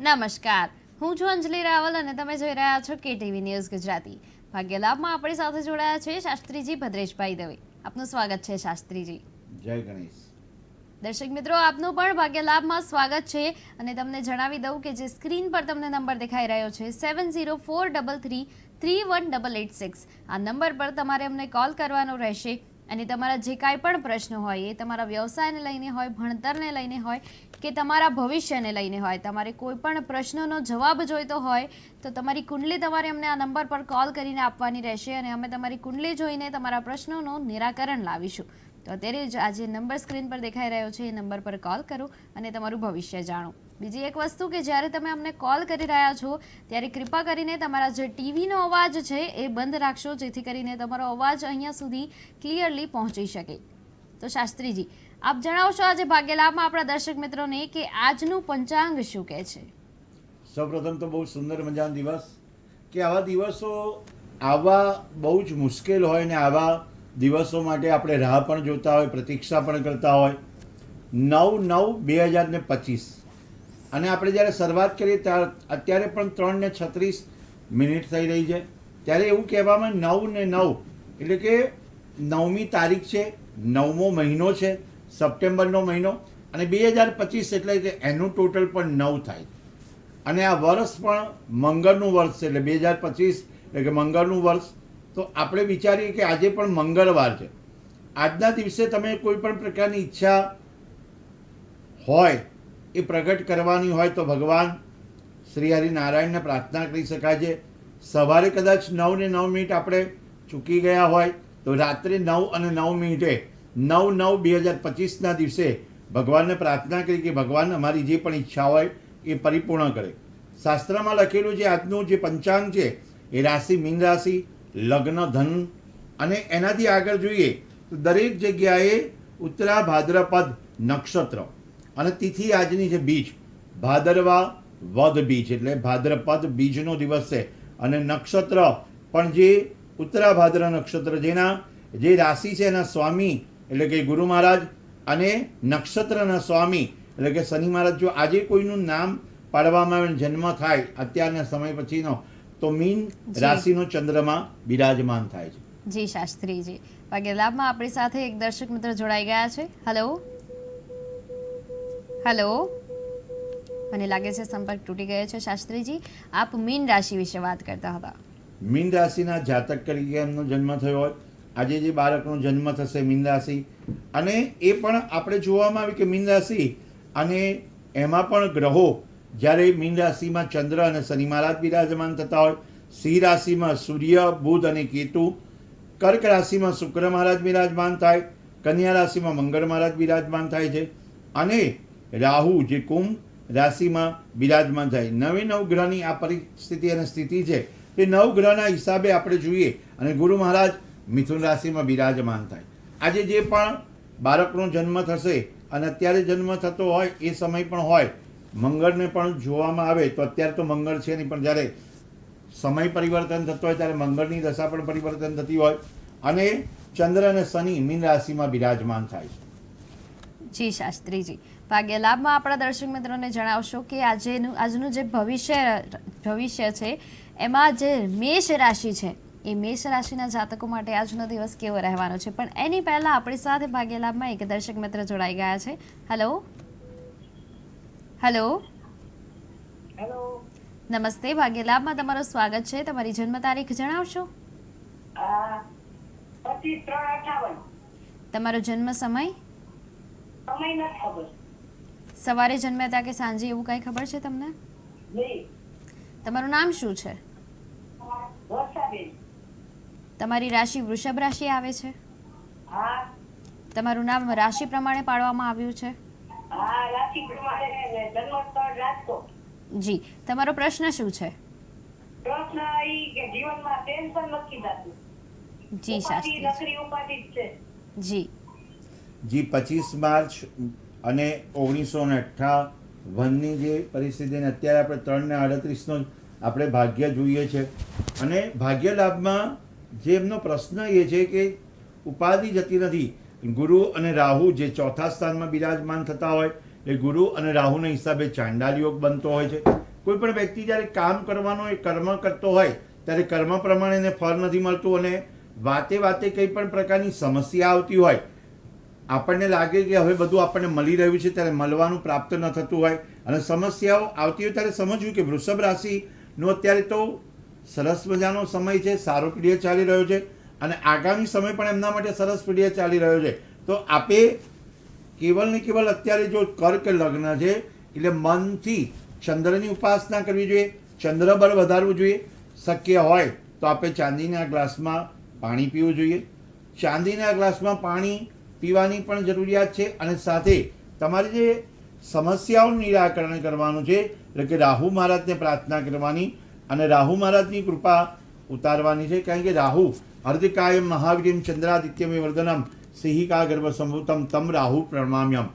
નમસ્કાર, હું છું અંજલિ રાવલ અને તમે જોઈ રહ્યા છો કેટીવી ન્યૂઝ ગુજરાતી. ભાગ્યલાભમાં આપણી સાથે જોડાયા છે શાસ્ત્રીજી ભદ્રેશભાઈ દવે. આપનું સ્વાગત છે શાસ્ત્રીજી. જય ગણેશ. દર્શક મિત્રો, આપનું પણ ભાગ્યલાભમાં સ્વાગત છે અને તમને જણાવી દઉં કે જે સ્ક્રીન પર તમને નંબર દેખાઈ રહ્યો છે 7043331886, આ નંબર પર તમારે અમને કોલ કરવાનો રહેશે અને તમારા જે કાંઈ પણ પ્રશ્નો હોય એ તમારા વ્યવસાયને લઈને હોય, ભણતરને લઈને હોય કે તમારા ભવિષ્યને લઈને હોય, તમારે કોઈ પણ પ્રશ્નનો જવાબ જોઈતો હોય તો તમારી કુંડલી તમારે અમને આ નંબર પર કોલ કરીને આપવાની રહેશે અને અમે તમારી કુંડલી જોઈને તમારા પ્રશ્નોનું નિરાકરણ લાવીશું. તો અત્યારે જ આ જે નંબર સ્ક્રીન પર દેખાઈ રહ્યો છે એ નંબર પર કોલ કરો અને તમારું ભવિષ્ય જાણો. બીજી એક વસ્તુ કે જ્યારે તમે અમને કોલ કરી રહ્યા છો ત્યારે કૃપા કરીને તમારા જે ટીવીનો અવાજ છે એ બંધ રાખશો, જેથી કરીને તમારો અવાજ અહીંયા સુધી ક્લિયરલી પહોંચી શકે. તો શાસ્ત્રીજી, આપ જણાવશો આજે ભાગ્યલાભમાં આપણા દર્શક મિત્રોને કે આજનું પંચાંગ શું કહે છે? સૌપ્રથમ તો બહુ સુંદર મજાનો દિવસ કે આવા દિવસો આવવા બહુ જ મુશ્કેલ હોય ને આવા દિવસો માટે આપણે રાહ પણ જોતા હોય, પ્રતીક્ષા પણ કરતા હોય. 9/9/2025 અને આપણે જ્યારે શરૂઆત કરીએ અત્યારે પણ 3:36 થઈ રહી છે. ત્યારે એવું કહેવામાં 9 ને 9 એટલે કે 9મી તારીખ છે, 9મો મહિનો છે, સપ્ટેમ્બરનો મહિનો, અને 2025 એટલે કે એનું ટોટલ પણ 9 થાય. અને આ વર્ષ પણ મંગળનું વર્ષ છે એટલે 2025 એટલે કે મંગળનું વર્ષ. તો આપણે વિચારીએ કે આજે પણ મંગળવાર છે. આજના દિવસે તમે કોઈ પણ પ્રકારની ઈચ્છા હોય એ પ્રગટ કરવાની હોય તો ભગવાન શ્રી હરિનારાયણને પ્રાર્થના કરી શકાય છે. સવારે કદાચ 9:09 આપણે ચૂકી ગયા હોય તો રાત્રે 9:09 9/9/2025ના દિવસે ભગવાનને પ્રાર્થના કરી કે ભગવાન અમારી જે પણ ઈચ્છા હોય એ પરિપૂર્ણ કરે. શાસ્ત્રમાં લખેલું છે આજનું જે પંચાંગ છે એ રાશિ મીન રાશિ, લગ્ન, ધન અને એનાથી આગળ જોઈએ તો દરેક જગ્યાએ ઉત્તરા ભાદ્રપદ નક્ષત્ર અને તિથિ આજની છે બીજ, ભાદરવા વદ બીજ એટલે ભાદ્રપદ બીજનો દિવસ છે. અને નક્ષત્ર પણ જે ઉત્તરા ભાદ્ર નક્ષત્ર જેના જે રાશિ છે એના સ્વામી એટલે કે ગુરુ મહારાજ અને નક્ષત્રના સ્વામી એટલે કે શનિ મહારાજ. જો આજે કોઈનું નામ પાડવામાં આવે, જન્મ થાય અત્યારના સમય પછીનો, તો મીન રાશિનો ચંદ્રમાં બિરાજમાન થાય છે. જી શાસ્ત્રીજી, ભાગ્યલાભમાં આપણી સાથે એક દર્શક મિત્ર જોડાઈ ગયા છે. હેલો હેલો, મને લાગે છે સંપર્ક તૂટી ગયો છે. શાસ્ત્રીજી, આપ મીન રાશિ વિશે વાત કરતા હતા. મીન રાશિના જાતક તરીકે એમનો જન્મ થયો હોય, આજે જે બાળકનો જન્મ થશે મીન રાશિ, અને એ પણ આપણે જોવામાં આવે કે મીન રાશિ અને એમાં પણ ગ્રહો જ્યારે મીન રાશિમાં ચંદ્ર અને શનિ મહારાજ બિરાજમાન થતા હોય, સિંહ રાશિમાં સૂર્ય, બુધ અને કેતુ, કર્ક રાશિમાં શુક્ર મહારાજ બિરાજમાન થાય, કન્યા રાશિમાં મંગળ મહારાજ બિરાજમાન થાય છે, અને રાહુ જે કુંભ રાશિમાં બિરાજમાન થાય. 9 ગ્રહની આ પરિસ્થિતિ અને સ્થિતિ છે. એ 9 ગ્રહના હિસાબે આપણે જોઈએ અને ગુરુ મહારાજ મિથુન રાશિમાં બિરાજમાન થાય. આજે જે પણ બાળકનો જન્મ થશે અને અત્યારે જન્મ થતો હોય એ સમય પણ હોય, મંગળને પણ જોવામાં આવે તો અત્યારે તો મંગળ છે નહીં, પણ જ્યારે સમય પરિવર્તન થતો હોય ત્યારે મંગળની દશા પણ પરિવર્તન થતી હોય અને ચંદ્ર અને શનિ મીન રાશિમાં બિરાજમાન થાય છે. જી શાસ્ત્રીજી, ભાગ્યલાભમાં આપણા દર્શક મિત્રોને જણાવશો કે આજનું જે ભવિષ્ય છે એમાં જે મેષ રાશિ છે એ મેષ રાશિના જાતકો માટે આજનો દિવસ કેવો રહેવાનો છે. પણ એની પહેલા આપણી સાથે ભાગ્યલાભમાં એક દર્શક મિત્ર જોડાઈ ગયા છે. હેલો હેલો હેલો, નમસ્તે, ભાગ્યલાભમાં તમારું સ્વાગત છે. તમારી જન્મ તારીખ જણાવશો? 25/3/58. તમારો જન્મ સમય? સમય નથી ખબર. સવારે જન્મ્યા હતા કે સાંજે, એવું કઈ ખબર છે તમને? નહીં. તમારું નામ શું છે? વર્ષાબેન. તમારી રાશિ વૃષભ રાશિ આવે છે? હા તમારું નામ રાશિ પ્રમાણે પાડવામાં આવ્યું છે? હા, રાશિ પ્રમાણે ને જન્મસ્થળ રાજકોટ. જી, તમારો પ્રશ્ન શું છે? પ્રશ્ન ઈ કે જીવનમાં ટેન્શન નથી થતું. જી શાસ્ત્રી નકરી ઉપાધિ જ છે. જી 25 માર્ચ અને 1958ની જે પરિસ્થિતિને અત્યારે આપણે 3:38નો આપણે ભાગ્ય જોઈએ છે. અને ભાગ્ય લાભમાં જે એમનો પ્રશ્ન એ છે કે ઉપાધિ જતી નથી. ગુરુ અને રાહુ જે ચોથા સ્થાનમાં બિરાજમાન થતા હોય એ ગુરુ અને રાહુના હિસાબે ચાંડાલ યોગ બનતો હોય છે. કોઈ પણ વ્યક્તિ જ્યારે કામ કરવાનો એ કર્મ કરતો હોય ત્યારે કર્મ પ્રમાણે એને ફળ નથી મળતું અને વાતે વાતે કંઈ પણ પ્રકારની સમસ્યા આવતી હોય, આપણને લાગે કે હવે બધું આપણને મળી રહ્યું છે ત્યારે મળવાનું પ્રાપ્ત ન થતું હોય અને સમસ્યાઓ આવતી હોય ત્યારે સમજવું કે વૃષભ રાશિનો અત્યારે તો સરસ મજાનો સમય છે, સારો પીરિયડ ચાલી રહ્યો છે અને આગામી સમય પણ એમના માટે સરસ પીરિયડ ચાલી રહ્યો છે. તો આપે કેવલ ને કેવલ અત્યારે જો કર્ક લગ્ન છે એટલે મનથી ચંદ્રની ઉપાસના કરવી જોઈએ, ચંદ્રબળ વધારવું જોઈએ. શક્ય હોય તો આપણે ચાંદીના ગ્લાસમાં પાણી પીવું જોઈએ. ચાંદીના ગ્લાસમાં પાણી પીવાની પણ જરૂરિયાત છે અને સાથે તમારે જે સમસ્યાઓનું નિરાકરણ કરવાનું છે એટલે કે રાહુ મહારાજને પ્રાર્થના કરવાની અને રાહુ મહારાજની કૃપા ઉતારવાની છે. કારણ કે રાહુ અર્ધકાયમ મહાવીર્યમ ચંદ્રાદિત્યમે વર્ધનમ સિંહિકા ગર્ભ સંભૂતમ તમ રાહુ પ્રણામ્યમ.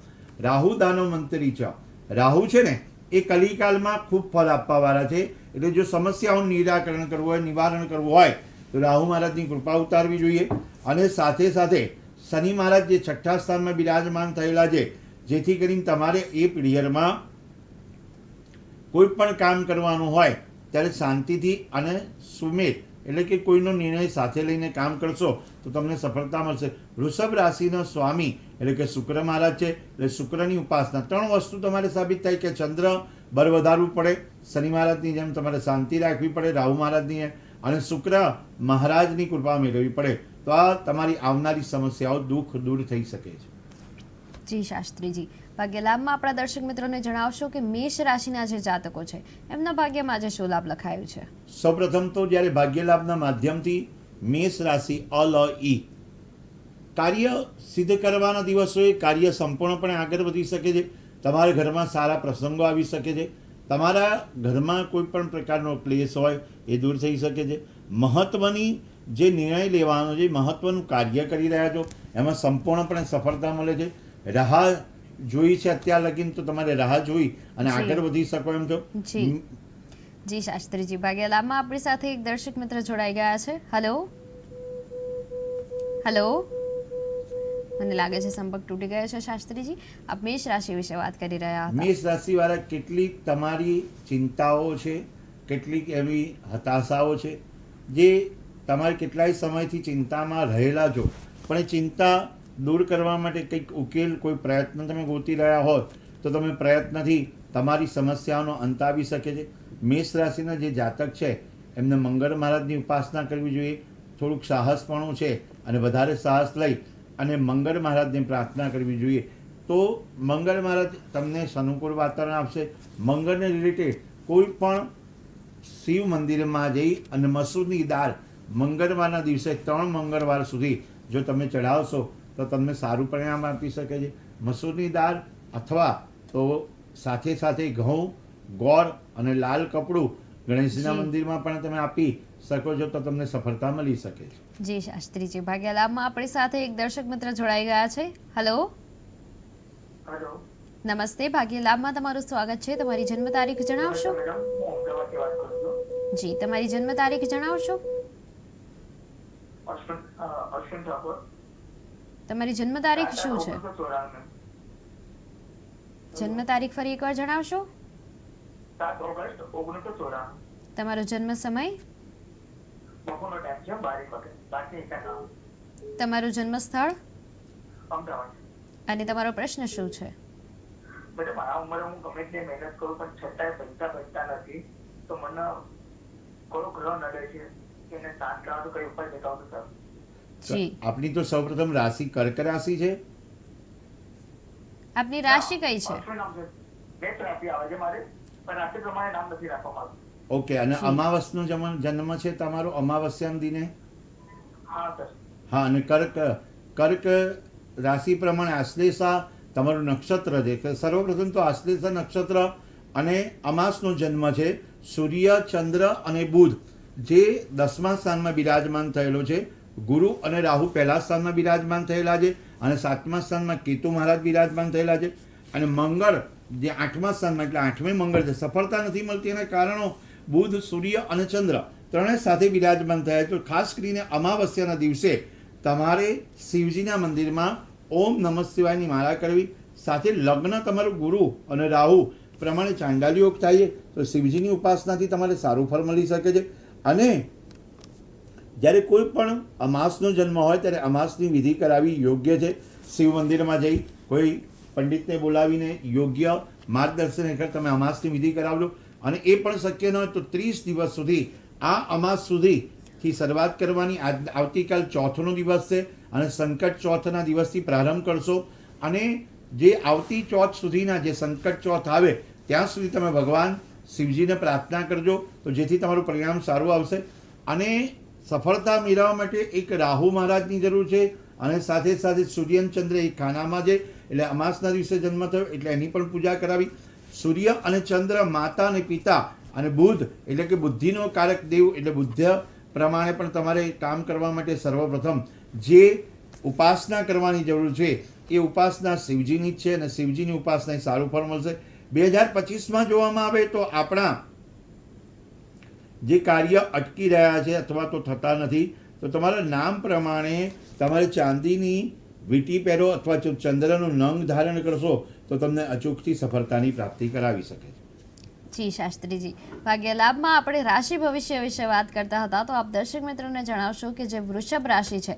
રાહુ દાનવ મંત્રી છે. રાહુ છે ને એ કલિકાલમાં ખૂબ ફળ આપવાવાળા છે. એટલે જો સમસ્યાઓનું નિરાકરણ કરવું હોય, નિવારણ કરવું હોય તો રાહુ મહારાજની કૃપા ઉતારવી જોઈએ. અને સાથે સાથે શનિ મહારાજ જે 6ઠ્ઠા સ્થાનમાં બિરાજમાન થયેલા છે, જેથી કરીને તમારે એ પીરિયડમાં કોઈ પણ કામ કરવાનું હોય ત્યારે શાંતિથી અને સુમેળ એટલે કે કોઈનો નિર્ણય સાથે લઈને કામ કરશો તો તમને સફળતા મળશે. વૃષભ રાશિનો સ્વામી એટલે કે શુક્ર મહારાજ છે એટલે શુક્રની ઉપાસના 3 વસ્તુ તમારે સાબિત થાય કે ચંદ્ર બળ વધારવું પડે, શનિ મહારાજની જેમ તમારે શાંતિ રાખવી પડે, રાહુ મહારાજની જેમ અને શુક્ર મહારાજની કૃપા મેળવવી પડે તો આ તમારી આવનારી સમસ્યાઓ દુઃખ દૂર થઈ શકે છે. જી શાસ્ત્રીજી, ભાગ્યલાભમાં આપણા દર્શક મિત્રોને જણાવશો કે મેષ રાશિના જે જાતકો છે એમના ભાગ્યમાં આજે શું લાભ લખાયું છે? સૌપ્રથમ તો જ્યારે ભાગ્યલાભના માધ્યમથી મેષ રાશિ ઈ કાર્ય સિદ્ધ કરવાના દિવસોએ કાર્ય સંપૂર્ણપણે આગળ વધી શકે છે. તમારા ઘરમાં સારા પ્રસંગો આવી શકે છે. તમારા ઘરમાં કોઈ પણ પ્રકારનો ક્લેશ હોય એ દૂર થઈ શકે છે. મહત્વની જે નિર્ણય લેવાનો છે, મહત્વનું કાર્ય કરી રહ્યા છો એમાં સંપૂર્ણપણે સફળતા મળે છે. રાહ જોઈ છે અત્યાર લગીન તો તમારે રાહ જોઈ અને આગળ વધી શકો એમ છો. જી શાસ્ત્રીજી, ભાગ્યલાભમાં આપણી સાથે એક દર્શક મિત્ર જોડાઈ ગયા છે. હેલો હેલો, મને લાગે છે સંપર્ક તૂટી ગયો છે. શાસ્ત્રીજી, આપ મેષ રાશિ વિશે વાત કરી રહ્યા હતા. મેષ રાશિ વાળા કેટલીક તમારી ચિંતાઓ છે, કેટલીક એવી હતાશાઓ છે જે તમારે કેટલાય સમયથી ચિંતામાં રહેલા છો, પણ એ ચિંતા દૂર કરવા માટે કંઈક ઉકેલ, કોઈ પ્રયત્ન તમે ગોતી રહ્યા હોત તો તમે પ્રયત્નથી તમારી સમસ્યાઓનો અંત આવી શકે છે. મેષ રાશિના જે જાતક છે એમને મંગળ મહારાજની ઉપાસના કરવી જોઈએ. થોડુંક સાહસપણું છે અને વધારે સાહસ લઈ અને મંગળ મહારાજને પ્રાર્થના કરવી જોઈએ તો મંગળ મહારાજ તમને અનુકૂળ વાતાવરણ આપશે. મંગળને રિલેટેડ કોઈ પણ શિવ મંદિરમાં જઈ અને મસૂરની દાળ મંગળવારના દિવસે 3 મંગળવાર સુધી જો તમે ચઢાવશો તો તમને સારું પરિણામ આપી શકે છે. મસૂરની દાળ અથવા તો સાથે સાથે ઘઉં, ગોળ અને લાલ કપડું ગણેશજીના મંદિરમાં પણ તમે આપી શકો છો તો તમને સફળતા મળી શકે છે. જી શાસ્ત્રીજી, ભાગ્યલાભમાં આપણી સાથે એક દર્શક મિત્ર જોડાઈ ગયા છે. હેલો હેલો, નમસ્તે, ભાગ્યલાભમાં તમારું સ્વાગત છે. તમારી જન્મ તારીખ જણાવશો? મેડમ હું અમદાવાદથી વાત કરું છું. જી, તમારી જન્મ તારીખ જણાવશો? અશ્વિન ઠાકોર. તમારી જન્મ તારીખ શું છે? 1994. જન્મ તારીખ ફરી એકવાર જણાવશો? 7 ઓગસ્ટ 1994. તમારો જન્મ સમય? બપોરનો ટાઈમ છે 12 વાગે. 12:51. તમારું જન્મ સ્થળ અમદાવાદ. અને તમારો પ્રશ્ન શું છે? મેડમ, આ ઉંમરે હું ગમે તે મહેનત કરું પણ છતાંય પૈસા બચતા નથી તો મને કયો ગ્રહ નડે છે એને શાંત કરવાનો કઈ ઉપાય બતાવો સર? જી, આપની તો સૌપ્રથમ રાશિ કર્ક રાશિ છે. આપની રાશિ કઈ છે? અશ્વિન નામ છે. મેષ રાશિ આવે છે મારે, પણ રાશિ પ્રમાણે નામ નથી રાખવામાં આવ્યું. ઓકે, અને અમાવસનો જન્મ છે તમારો અમાવસ્યાના દિને? હા સર. હા, અને કર્ક રાશિ પ્રમાણે આશ્લેષા તમારું નક્ષત્ર છે કે સર્વપ્રથમ તો આશ્લેષા નક્ષત્ર અને અમાસનો જન્મ છે. સૂર્ય, ચંદ્ર અને બુધ જે 10મા સ્થાનમાં બિરાજમાન થયેલો છે. ગુરુ અને રાહુ 1લા સ્થાનમાં બિરાજમાન થયેલા છે અને 7મા સ્થાનમાં કેતુ મહારાજ બિરાજમાન થયેલા છે અને મંગળ જે 8મા સ્થાનમાં એટલે 8મે મંગળ છે. સફળતા નથી મળતી એના કારણો બુધ, સૂર્ય અને ચંદ્ર ત્રણે સાથે બિરાજમાન થયા. તો ખાસ કરીને અમાવસ્યાના દિવસે તમારે શિવજીના મંદિરમાં ઓમ નમઃ શિવાયની માળા કરવી. સાથે લગ્ન તમારું ગુરુ અને રાહુ પ્રમાણે ચાંડાલ યોગ થાય છે તો શિવજીની ઉપાસનાથી તમારે સારું ફળ મળી શકે છે. અને જ્યારે કોઈ પણ અમાસનો જન્મ હોય ત્યારે અમાસની વિધિ કરાવી યોગ્ય છે. શિવ મંદિરમાં જઈ કોઈ પંડિતને બોલાવીને યોગ્ય માર્ગદર્શન હેઠળ તમે અમાસની વિધિ કરાવજો. અને એ પણ શક્ય ન હોય તો 30 દિવસ સુધી આ અમાસ સુધીથી શરૂઆત કરવાની. આવતીકાલ ચોથનો દિવસ છે અને સંકટ ચોથના દિવસથી પ્રારંભ કરશો. અને જે આવતી ચોથ સુધીના જે સંકટ ચોથ આવે ત્યાં સુધી તમે ભગવાન શિવજીને પ્રાર્થના કરજો તો જેથી તમારું પરિણામ સારું આવશે. અને સફળતા મેળવવા માટે એક રાહુ મહારાજની જરૂર છે અને સાથે સાથે સૂર્યન ચંદ્ર એક ખાનામાં છે એટલે અમાસના દિવસે જન્મ થયો એટલે એની પણ પૂજા કરાવી. સૂર્ય અને ચંદ્ર માતા અને પિતા અને બુધ એટલે કે બુદ્ધિનો કારક દેવ એટલે બુદ્ધ પ્રમાણે પણ તમારે કામ કરવા માટે સર્વપ્રથમ જે ઉપાસના કરવાની જરૂર છે એ ઉપાસના શિવજીની જ છે અને શિવજીની ઉપાસના સારું ફળ મળશે. 2025માં જોવામાં આવે તો આપણા જે કાર્ય અટકી રહ્યા છે અથવા તો થતા નથી તો તમારા નામ પ્રમાણે તમારે ચાંદીની વીંટી પહેરો અથવા જો ચંદ્રનું નંગ ધારણ કરશો તો તમને અચૂકથી સફળતાની પ્રાપ્તિ કરાવી શકે છે. જી શાસ્ત્રીજી, ભાગ્ય લાભમાં આપણે રાશિ ભવિષ્ય વિશે વાત કરતા હતા તો આપ દર્શક મિત્રોને જણાવશો કે જે વૃષભ રાશિ છે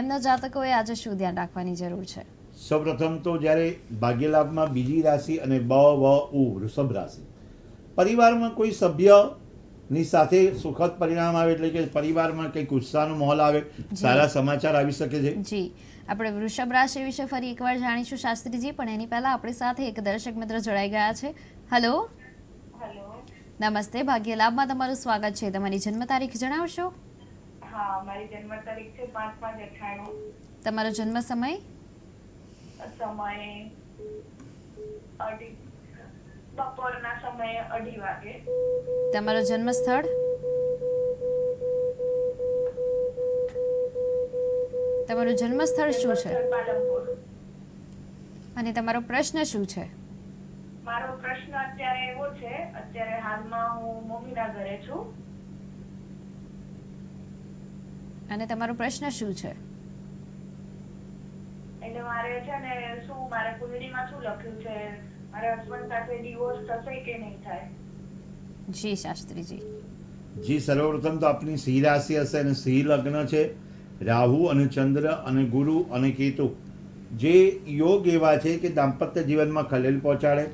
એમના જાતકોએ આજે શું ધ્યાન રાખવાની જરૂર છે? સૌપ્રથમ તો જ્યારે ભાગ્ય લાભમાં બીજી રાશિ અને વૃષભ રાશિ, પરિવારમાં કોઈ સભ્યની સાથે સુખદ પરિણામ આવે એટલે કે પરિવારમાં કંઈક ઉત્સાહનો માહોલ આવે, સારા સમાચાર આવી શકે છે. જી, આપણે વૃષભ રાશિ વિશે ફરી એકવાર જાણીશું શાસ્ત્રીજી, પણ એની પહેલા આપણી સાથે એક દર્શક મિત્ર જોડાઈ ગયા છે. હેલો. હેલો. નમસ્તે, ભાગ્ય લાભમાં તમારું સ્વાગત છે. તમારી જન્મ તારીખ જણાવશો? હા, મારી જન્મ તારીખ છે 5/5/98. તમારો જન્મ સમય? સમય બપોરના સમયે 2:30 વાગે. તમારો જન્મ સ્થળ? તમારું જન્મ સ્થળ શું છે પાલનપુર. અને તમારો પ્રશ્ન શું છે? મારો પ્રશ્ન અત્યારે એવો છે, અત્યારે હાલમાં હું મમ્મીના ઘરે છું. અને તમારો પ્રશ્ન શું છે? એટલે મારે છે ને શું મારે કુંડળીમાં શું લખ્યું છે, મારા હસબન્ડ સાથે ડિવોર્સ થશે કે નહીં થાય? જી શાસ્ત્રીજી. જી, સર્વપ્રથમ તો આપની સિંહ રાશિ હશે અને સિંહ લગ્ન છે. રાહુ અને ચંદ્ર અને ગુરુ અને કેતુ જે યોગ એવા છે કે દાંપત્ય જીવનમાં ખલેલ પહોંચાડે.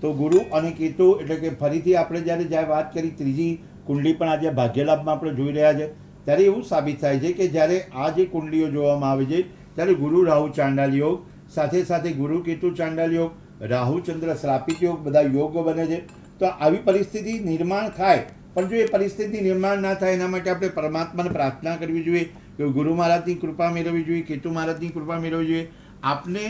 તો ગુરુ અને કેતુ એટલે કે ફરીથી આપણે જ્યારે વાત કરી ત્રીજી કુંડલી પણ આજે ભાગ્યલાભમાં આપણે જોઈ રહ્યા છે ત્યારે એવું સાબિત થાય છે કે જ્યારે આ જે કુંડલીઓ જોવામાં આવે છે ત્યારે ગુરુ રાહુ ચાંડાલ યોગ, સાથે સાથે ગુરુ કેતુ ચાંડાલ યોગ, રાહુ ચંદ્ર શ્રાપિત યોગ, બધા યોગ બને છે. તો આવી પરિસ્થિતિ નિર્માણ થાય, પણ જો એ પરિસ્થિતિ નિર્માણ ના થાય એના માટે આપણે પરમાત્માને પ્રાર્થના કરવી જોઈએ કે ગુરુ મહારાજની કૃપા મેળવવી જોઈએ, કેતુ મહારાજની કૃપા મેળવવી જોઈએ. આપને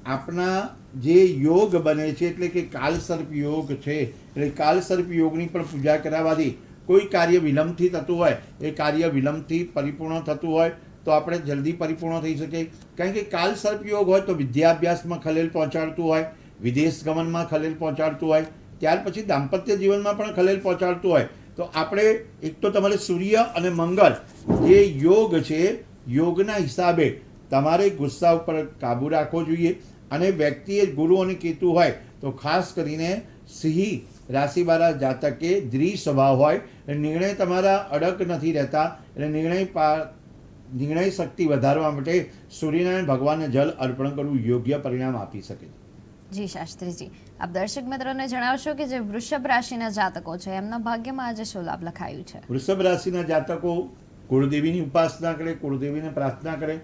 આપણા જે યોગ બને છે એટલે કે કાલસર્પ યોગ છે એટલે કાલસર્પ યોગની પણ પૂજા કરાવવાથી કોઈ કાર્ય વિલંબથી થતું હોય એ કાર્ય વિલંબથી પરિપૂર્ણ થતું હોય તો આપણે જલ્દી પરિપૂર્ણ થઈ શકે. કારણ કે કાલસર્પ યોગ હોય તો વિદ્યાભ્યાસમાં ખલેલ પહોંચાડતું હોય, વિદેશ ગમનમાં ખલેલ પહોંચાડતું હોય, ત્યાર પછી દાંપત્ય જીવનમાં પણ ખલેલ પહોંચાડતું હોય. તો આપણે એક તો તમારે સૂર્ય અને મંગળ જે યોગ છે યોગના હિસાબે તમારે ગુસ્સા ઉપર કાબુ રાખવો જોઈએ. અને વ્યક્તિએ ગુરુ અને કેતુ હોય તો ખાસ કરીને સિંહ રાશિવાળા જાતકે દ્વિ સ્વભાવ હોય, નિર્ણય તમારા અડગ નથી રહેતા એટલે નિર્ણય શક્તિ વધારવા માટે સૂર્યનારાયણ ભગવાનને જલ અર્પણ કરવું યોગ્ય પરિણામ આપી શકે છે. જી શાસ્ત્રીજી, આપ દર્શક મિત્રોને જણાવશો કે જે વૃષભ રાશિના જાતકો છે એમના ભાગ્યમાં આજે શું લાભ લખાયું છે? વૃષભ રાશિના જાતકો કુળદેવીની ઉપાસના કરે, કુળદેવીને પ્રાર્થના કરે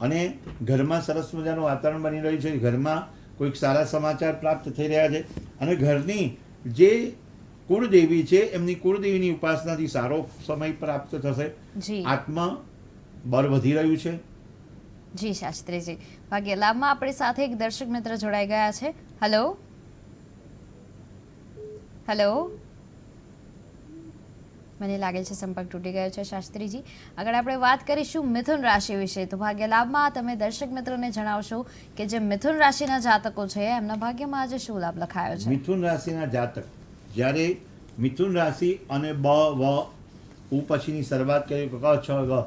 અને ઘરમાં સરસ મજાનું વાતાવરણ બની રહ્યું છે. ઘરમાં કોઈક સારા સમાચાર પ્રાપ્ત થઈ રહ્યા છે અને ઘરની જે કુળદેવી છે એમની કુળદેવીની ઉપાસનાથી સારો સમય પ્રાપ્ત થશે. જી, આત્મબળ વધી રહ્યું છે. જી શાસ્ત્રીજી, ભાગ્ય લાભમાં આપણી સાથે એક દર્શક મિત્ર જોડાઈ ગયા છે. હેલો. હેલો. મને લાગે છે સંપર્ક તૂટી ગયો છે શાસ્ત્રીજી. આગળ આપણે વાત કરીશું મિથુન રાશિ વિશે. તો ભાગ્ય લાભમાં તમે દર્શક મિત્રોને જણાવશો કે જે મિથુન રાશિના જાતકો છે એમના ભાગ્યમાં આજે શું લાભ લખાયો છે? મિથુન રાશિના જાતક જ્યારે મિથુન રાશિ અને પછીની શરૂઆત કરી ક છ ગ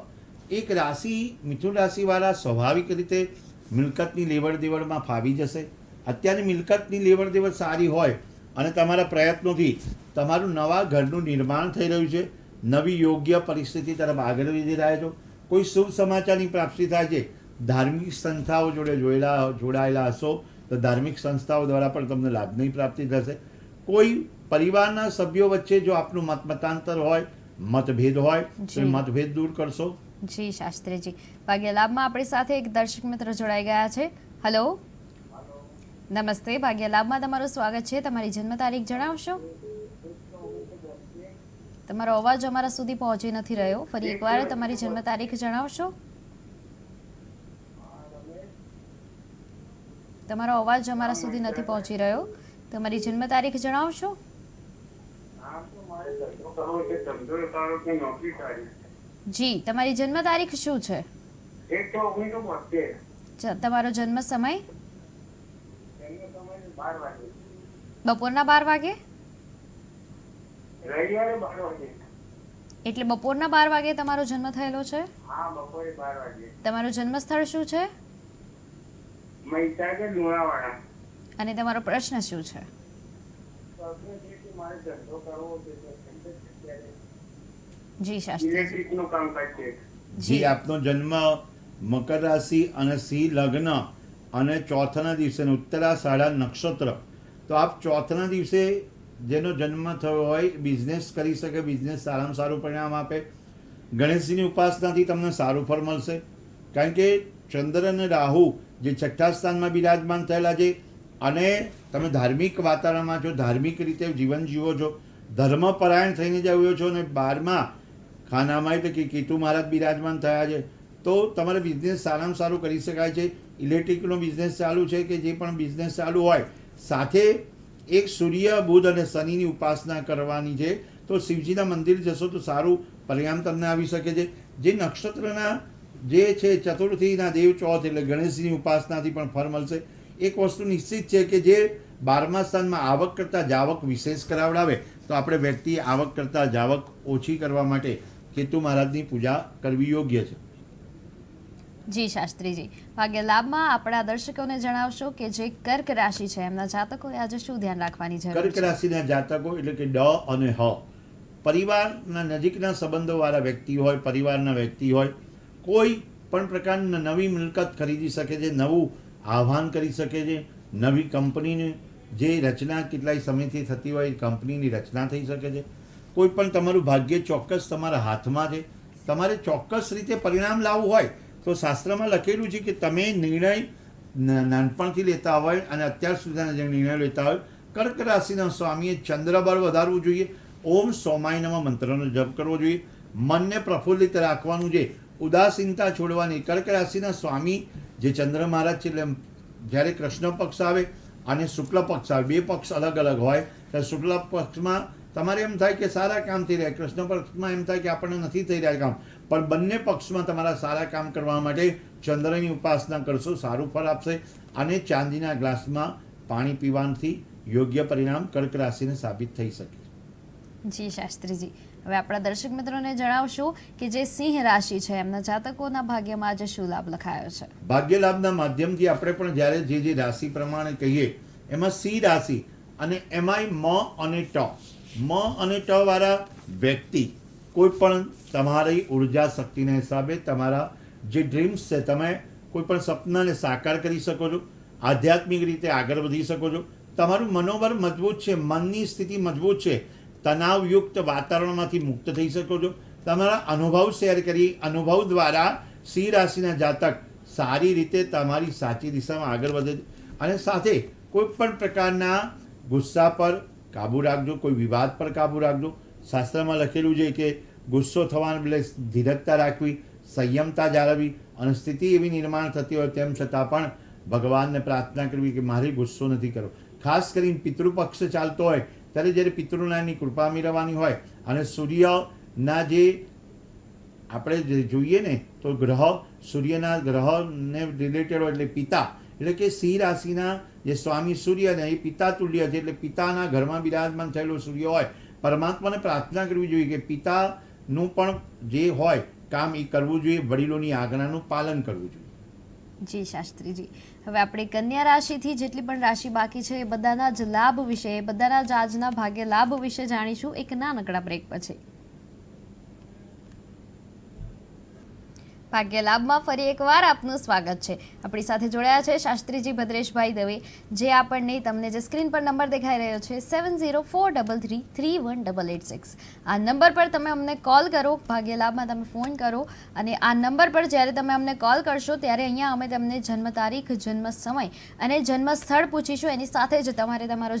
એક રાશિ મિથુન રાશિવાળા સ્વાભાવિક રીતે મિલકતની લેવડ દેવડમાં ફાવી જશે. અત્યારે મિલકતની લેવડ દેવડ સારી હોય અને તમારા પ્રયત્નોથી તમારું નવા ઘરનું નિર્માણ થઈ રહ્યું છે, નવી યોગ્ય પરિસ્થિતિ તરફ આગળ વધી રહ્યા છો, કોઈ શુભ સમાચારની પ્રાપ્તિ થાય છે, ધાર્મિક સંસ્થાઓ જોડે જોડાયેલા હશો તો ધાર્મિક સંસ્થાઓ દ્વારા પણ તમને લાભની પ્રાપ્તિ થશે. કોઈ પરિવારના સભ્યો વચ્ચે જો આપનું મતાંતર હોય, મતભેદ હોય તો એ જી. મતભેદ દૂર કરશો. જી શાસ્ત્રીજી, ભાગ્ય લાભમાં આપણી સાથે એક દર્શક મિત્ર જોડાઈ ગયા છે. હલો, નમસ્તે, ભાગ્ય લાભમાં તમારું સ્વાગત છે. તમારી જન્મ તારીખ જણાવશો? તમારો અવાજ અમારા સુધી પહોંચી નથી રહ્યો. ફરી એકવાર તમારી જન્મ તારીખ જણાવશો? તમારો અવાજ અમારા સુધી નથી પહોંચી રહ્યો. તમારી જન્મ તારીખ જણાવશો? જી, તમારી જન્મ તારીખ શું છે? તમારો જન્મ સમય? બપોરના 12 વાગે? એટલે બપોરના 12 વાગે તમારો જન્મ થયેલો છે? તમારું જન્મ સ્થળ શું છે અને તમારો પ્રશ્ન શું છે? જી શાસ્ત્રી જી, આપનો જન્મ મકર રાશિ અને સિંહ લગ્ન અને ચોથના દિવસે અને ઉત્તરાષાઢા નક્ષત્ર. તો આપ ચોથના દિવસે જેનો જન્મ થયો હોય બિઝનેસ કરી શકે, બિઝનેસ સારામાં સારું પરિણામ આપે. ગણેશજીની ઉપાસનાથી તમને સારું ફળ મળશે, કારણ કે ચંદ્ર અને રાહુ જે છઠ્ઠા સ્થાનમાં બિરાજમાન થયેલા છે અને તમે ધાર્મિક વાતાવરણમાં છો, ધાર્મિક રીતે જીવન જીવો છો, ધર્મપરાયણ થઈને જ આવ્યો છો અને 12મા ખાનામાં એટલે કે કેતુ મહારાજ બિરાજમાન થયા છે. તો તમારે બિઝનેસ સારામાં સારું કરી શકાય છે. ઇલેક્ટ્રિકનો બિઝનેસ ચાલુ છે કે જે પણ બિઝનેસ ચાલુ હોય, સાથે એક સૂર્ય, બુધ અને શનિની ઉપાસના કરવાની છે. તો શિવજીના મંદિર જશો તો સારું પરિણામ તમને આવી શકે છે. જે નક્ષત્રના જે છે ચતુર્થીના દેવ ચોથ એટલે ગણેશજીની ઉપાસનાથી પણ ફળ મળશે. એક વસ્તુ નિશ્ચિત છે કે જે 12મા સ્થાનમાં આવક કરતાં જાવક વિશેષ કરાવડાવે, તો આપણે વ્યક્તિ આવક કરતાં જાવક ઓછી કરવા માટે કેતુ મહારાજની પૂજા કરવી યોગ્ય છે. જી શાસ્ત્રીજી, ભાગ્ય લાભમાં આપણા દર્શકોને જણાવશો કે જે કર્ક રાશિ છે એમના જાતકોએ આજે શું ધ્યાન રાખવાની જરૂર કર્ક છે? રાશિના જાતકો એટલે કે ડ અને હ, પરિવારના નજીકના સંબંધોવાળા વ્યક્તિ હોય, પરિવારના વ્યક્તિ હોય, કોઈ પણ પ્રકારની નવી મિલકત ખરીદી શકે છે, નવું આહ્વાન કરી શકે છે, નવી કંપનીની જે રચના કેટલાય સમયથી થતી હોય એ કંપનીની રચના થઈ શકે છે. કોઈ પણ તમારું ભાગ્ય ચોક્કસ તમારા હાથમાં છે, તમારે ચોક્કસ રીતે પરિણામ લાવવું હોય તો શાસ્ત્રમાં લખેલું છે કે તમે નિર્ણય નાનપણથી લેતા હોય અને અત્યાર સુધીના જે નિર્ણયો લેતા હોય, કર્ક રાશિના સ્વામીએ ચંદ્રબળ વધારવું જોઈએ, ઓમ સોમાય નમઃ મંત્રનો જપ કરવો જોઈએ, મનને પ્રફુલ્લિત રાખવાનું છે, ઉદાસીનતા છોડવાની. કર્ક રાશિના સ્વામી જે ચંદ્ર મહારાજ છે, એટલે જ્યારે કૃષ્ણ પક્ષ આવે અને શુક્લ પક્ષ આવે, બે પક્ષ અલગ અલગ હોય, ત્યારે શુક્લ પક્ષમાં તમારે એમ થાય કે સારા કામ થઈ રહ્યા, કૃષ્ણ પક્ષમાં એમ થાય કે આપણને નથી થઈ રહ્યા કામ, પણ બંને પક્ષમાં તમારા સારા કામ કરવા માટે ચંદ્રની ઉપાસના કરશો, સારું ફળ આપશે. અને ચાંદીના ગ્લાસમાં પાણી પીવાથી યોગ્ય પરિણામ કર્ક રાશિને સાબિત થઈ શકે. જી શાસ્ત્રીજી, હવે આપણા દર્શક મિત્રોને જણાવશો કે જે સિંહ રાશિ છે એમના જાતકોના ભાગ્યમાં આજે શું લાભ લખાયો છે? ભાગ્ય લાભના માધ્યમથી આપણે પણ જ્યારે જે રાશિ પ્રમાણે કહીએ, એમાં સિંહ રાશિ અને એમાંય મ અને ટ, મ અને ટ વાળા વ્યક્તિ કોઈ પણ તમારી ઉર્જા શક્તિના હિસાબે તમારા જે ડ્રીમ્સ છે, તમે કોઈ પણ સપનાને સાકાર કરી શકો છો, આધ્યાત્મિક રીતે આગળ વધી શકો છો, તમારું મનોબળ મજબૂત છે, મનની સ્થિતિ મજબૂત છે, તણાવયુક્ત વાતાવરણમાંથી મુક્ત થઈ શકો છો. તમારા અનુભવ શેર કરી, અનુભવ દ્વારા સિંહ રાશિના જાતક સારી રીતે તમારી સાચી દિશામાં આગળ વધે છે. અને સાથે કોઈ પણ પ્રકારના ગુસ્સા પર કાબૂ રાખજો, કોઈ વિવાદ પર કાબૂ રાખજો. શાસ્ત્રમાં લખેલું છે કે ગુસ્સો થવાને બદલે ધીરજતા રાખવી, સંયમતા જાળવવી અને સ્થિતિ એવી નિર્માણ થતી હોય તેમ છતાં પણ ભગવાનને પ્રાર્થના કરવી કે મારે ગુસ્સો નથી કરવો. ખાસ કરીને પિતૃપક્ષ ચાલતો હોય ત્યારે જ્યારે પિતૃનાની કૃપા મેળવવાની હોય અને સૂર્યના જે આપણે જે જોઈએ ને તો ગ્રહ, સૂર્યના ગ્રહને રિલેટેડ હોય એટલે પિતા, એટલે કે સિંહ રાશિના જે સ્વામી સૂર્ય ને એ પિતા તુલ્ય છે, એટલે પિતાના ઘરમાં બિરાજમાન થયેલો સૂર્ય હોય, પરમાત્માને પ્રાર્થના કરવી જોઈએ કે પિતાનું પણ જે હોય કામ એ કરવું જોઈએ, વડીલોની આજ્ઞાનું પાલન કરવું જોઈએ. જી શાસ્ત્રીજી, હવે આપણે કન્યા રાશિથી જેટલી પણ રાશિ બાકી છે એ બધાના જ લાભ વિશે, બધાના જ આજના ભાગ્ય લાભ વિશે જાણીશું એક નાનકડા બ્રેક પછી. ભાગ્ય લાભમાં ફરી એકવાર આપનું સ્વાગત છે. આપણી સાથે જોડાયા છે શાસ્ત્રીજી ભદ્રેશભાઈ દવે, જે આપણને તમને જે સ્ક્રીન પર નંબર દેખાઈ રહ્યો છે 7043331886. આ નંબર પર તમે અમને કોલ કરો, ભાગ્ય લાભમાં તમે ફોન કરો, અને આ નંબર પર જ્યારે તમે અમને કોલ કરશો ત્યારે અહીંયા અમે તમને જન્મ તારીખ, જન્મ સમય અને જન્મ સ્થળ પૂછીશું. એની સાથે જ તમારે તમારો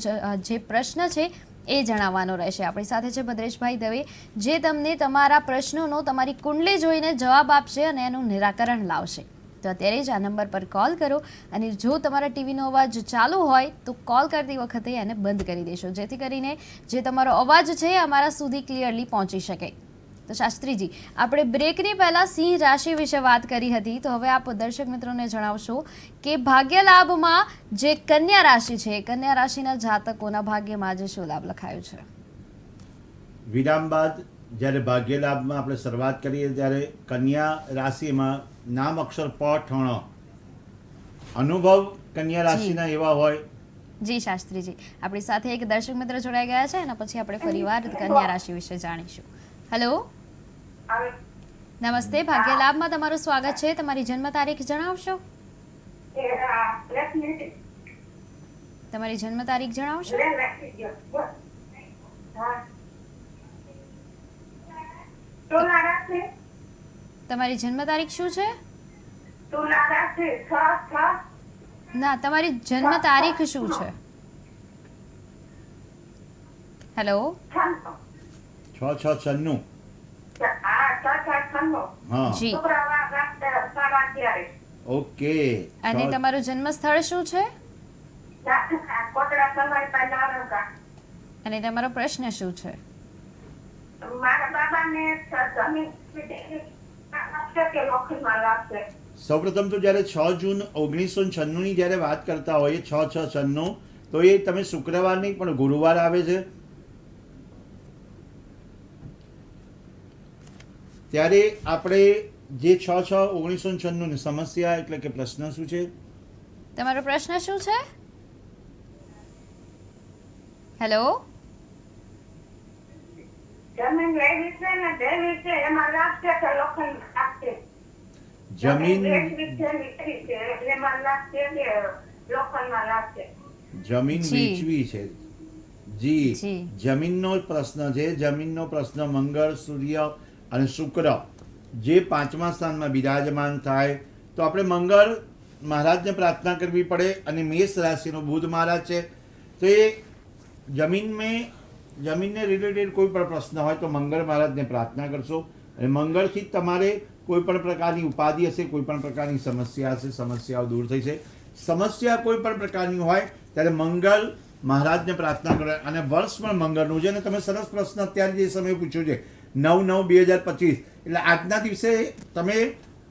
જે પ્રશ્ન છે એ જણાવવાનો રહેશે. આપણી સાથે છે ભદ્રેશભાઈ દવે, જે તમને તમારા પ્રશ્નોનો તમારી કુંડલી જોઈને જવાબ આપશે અને એનું નિરાકરણ લાવશે. તો અત્યારે જ આ નંબર પર કોલ કરો, અને જો તમારા ટીવીનો અવાજ ચાલુ હોય તો કોલ કરતી વખતે એને બંધ કરી દેશો, જેથી કરીને જે તમારો અવાજ છે એ અમારા સુધી ક્લિયરલી પહોંચી શકે. તો શાસ્ત્રીજી, આપણે બ્રેકની પહેલાં સિંહ રાશિ વિશે વાત કરી હતી, તો હવે આપ દર્શક મિત્રોને જણાવશો કે ભાગ્ય લાભમાં જે કન્યા રાશિ છે, કન્યા રાશિના જાતકોના ભાગ્યમાં આજે શું લાભ લખાયું છે? વિરામ બાદ જ્યારે ભાગ્ય લાભમાં આપણે શરૂઆત કરીએ ત્યારે કન્યા રાશિમાં નામ અક્ષર પ ઠણ અનુભવ કન્યા રાશિના એવા હોય. જી શાસ્ત્રીજી, આપણી સાથે એક દર્શક મિત્ર જોડાઈ ગયા છે, એના પછી આપણે ફરીવાર કન્યા રાશિ વિશે જાણીશું. હેલો, નમસ્તે. ભાગ્ય લાભમાં તમારું સ્વાગત છે. તમારી જન્મ તારીખ જણાવશો? તમારી જન્મ તારીખ જણાવશો? તમારી જન્મ તારીખ શું છે? ના, તમારી જન્મ તારીખ શું છે? હેલો, 6/6/96. હા, જી. ઓકે. અને તમારું જન્મ સ્થળ શું છે? અને તમારો પ્રશ્ન શું છે? સૌપ્રથમ તો જ્યારે 6 જૂન 1996 ની જ્યારે વાત કરતા હોઈએ 6/6/96, તો એ તમે શુક્રવાર નહીં પણ ગુરુવાર આવે છે. ત્યારે આપણે જે 6/6/1996 ની સમસ્યા એટલે કે પ્રશ્ન શું છે? તમારો પ્રશ્ન શું છે? હેલો, જમીન લેવી છે ને દેવી છે, એમાં લાગશે કે લોખંડ લાગશે? જમીન વેચવી છે, વિકરી છે, એમાં લાગશે કે લોખંડમાં લાગશે? જમીન જી. વેચવી છે. જી, જી. જમીનનો જ પ્રશ્ન છે. જમીનનો પ્રશ્ન મંગળ, સૂર્ય અને શુક્ર જે 5મા સ્થાનમાં બિરાજમાન થાય તો આપણે મંગળ મહારાજને પ્રાર્થના કરવી પડે, અને મેષ રાશિનો બુધ મહારાજ છે, તો એ જમીનને રિલેટેડ કોઈ પણ પ્રશ્ન હોય તો મંગળ મહારાજને પ્રાર્થના કરશો, અને મંગળથી જ તમારે કોઈ પણ પ્રકારની ઉપાધિ હશે, કોઈ પણ પ્રકારની સમસ્યા હશે, સમસ્યાઓ દૂર થઈ છે. સમસ્યા કોઈ પણ પ્રકારની હોય ત્યારે મંગળ મહારાજને પ્રાર્થના કરો, અને વર્ષ પણ મંગળનું છે. અને તમે સરસ પ્રશ્ન અત્યારે જે સમય પૂછ્યો છે 9/9/2025, એટલે આજના દિવસે તમે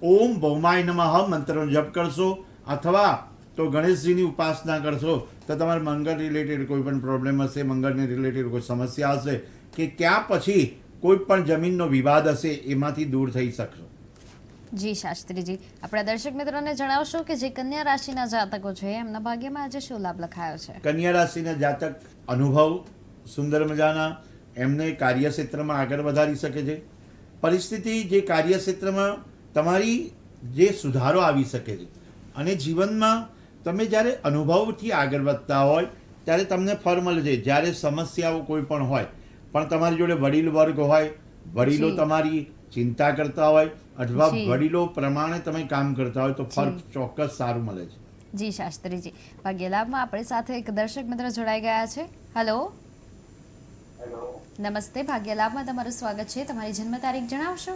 ઓમ ભૌમાય નમઃ મંત્રનો જપ કરશો, અથવા તો ગણેશજીની ઉપાસના કરશો, તો તમારે મંગળ રિલેટેડ કોઈ પણ પ્રોબ્લેમ હશે, મંગળને રિલેટેડ કોઈ સમસ્યા હશે, કે ક્યાં પછી કોઈ પણ જમીનનો વિવાદ હશે, એમાંથી દૂર થઈ શકશો. જી શાસ્ત્રીજી, આપણા દર્શક મિત્રોને જણાવશો કે જે કન્યા રાશિના જાતકો છે એમના ભાગ્યમાં આજે શું લાભ લખાયો છે? કન્યા રાશિના જાતક અનુભવ સુંદર મજાના, એમને કાર્યક્ષેત્રમાં આગળ વધારી શકે છે. પરિસ્થિતિ જે કાર્યક્ષેત્રમાં તમારી જે સુધારો આવી શકે છે, અને જીવનમાં તમે જ્યારે અનુભવથી આગળ વધતા હોય ત્યારે તમને ફળ મળે છે. જ્યારે સમસ્યાઓ કોઈ પણ હોય, પણ તમારી જોડે વડીલ વર્ગ હોય, વડીલો જી. તમારી ચિંતા કરતા હોય, અથવા જી. વડીલો પ્રમાણે તમે કામ કરતા હોય તો ફળ ચોક્કસ સારું મળે છે. જી શાસ્ત્રીજી, ભાગ્ય લાભમાં આપણી સાથે એક દર્શક મિત્ર જોડાઈ ગયા છે. હેલો, હેલો, નમસ્તે. ભાગ્ય લાભમાં તમારું સ્વાગત છે. તમારી જન્મ તારીખ જણાવશો?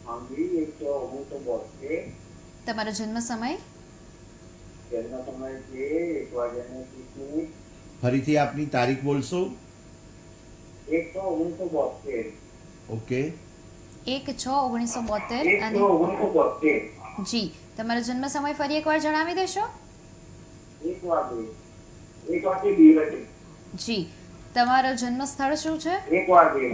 હાજી, 1/9/72. તમારો જન્મ સમય? જન્મ સમય છે 1:30. ફરીથી આપની તારીખ બોલશો? 1/9/72. ઓકે. 1/6/1972. અને 1/9/72. જી, તમારો જન્મ સમય ફરી એકવાર જણાવી દેશો? 1 વાગે 2 જી, તમારો જન્મ સ્થળ શું છે? 1 વાગે.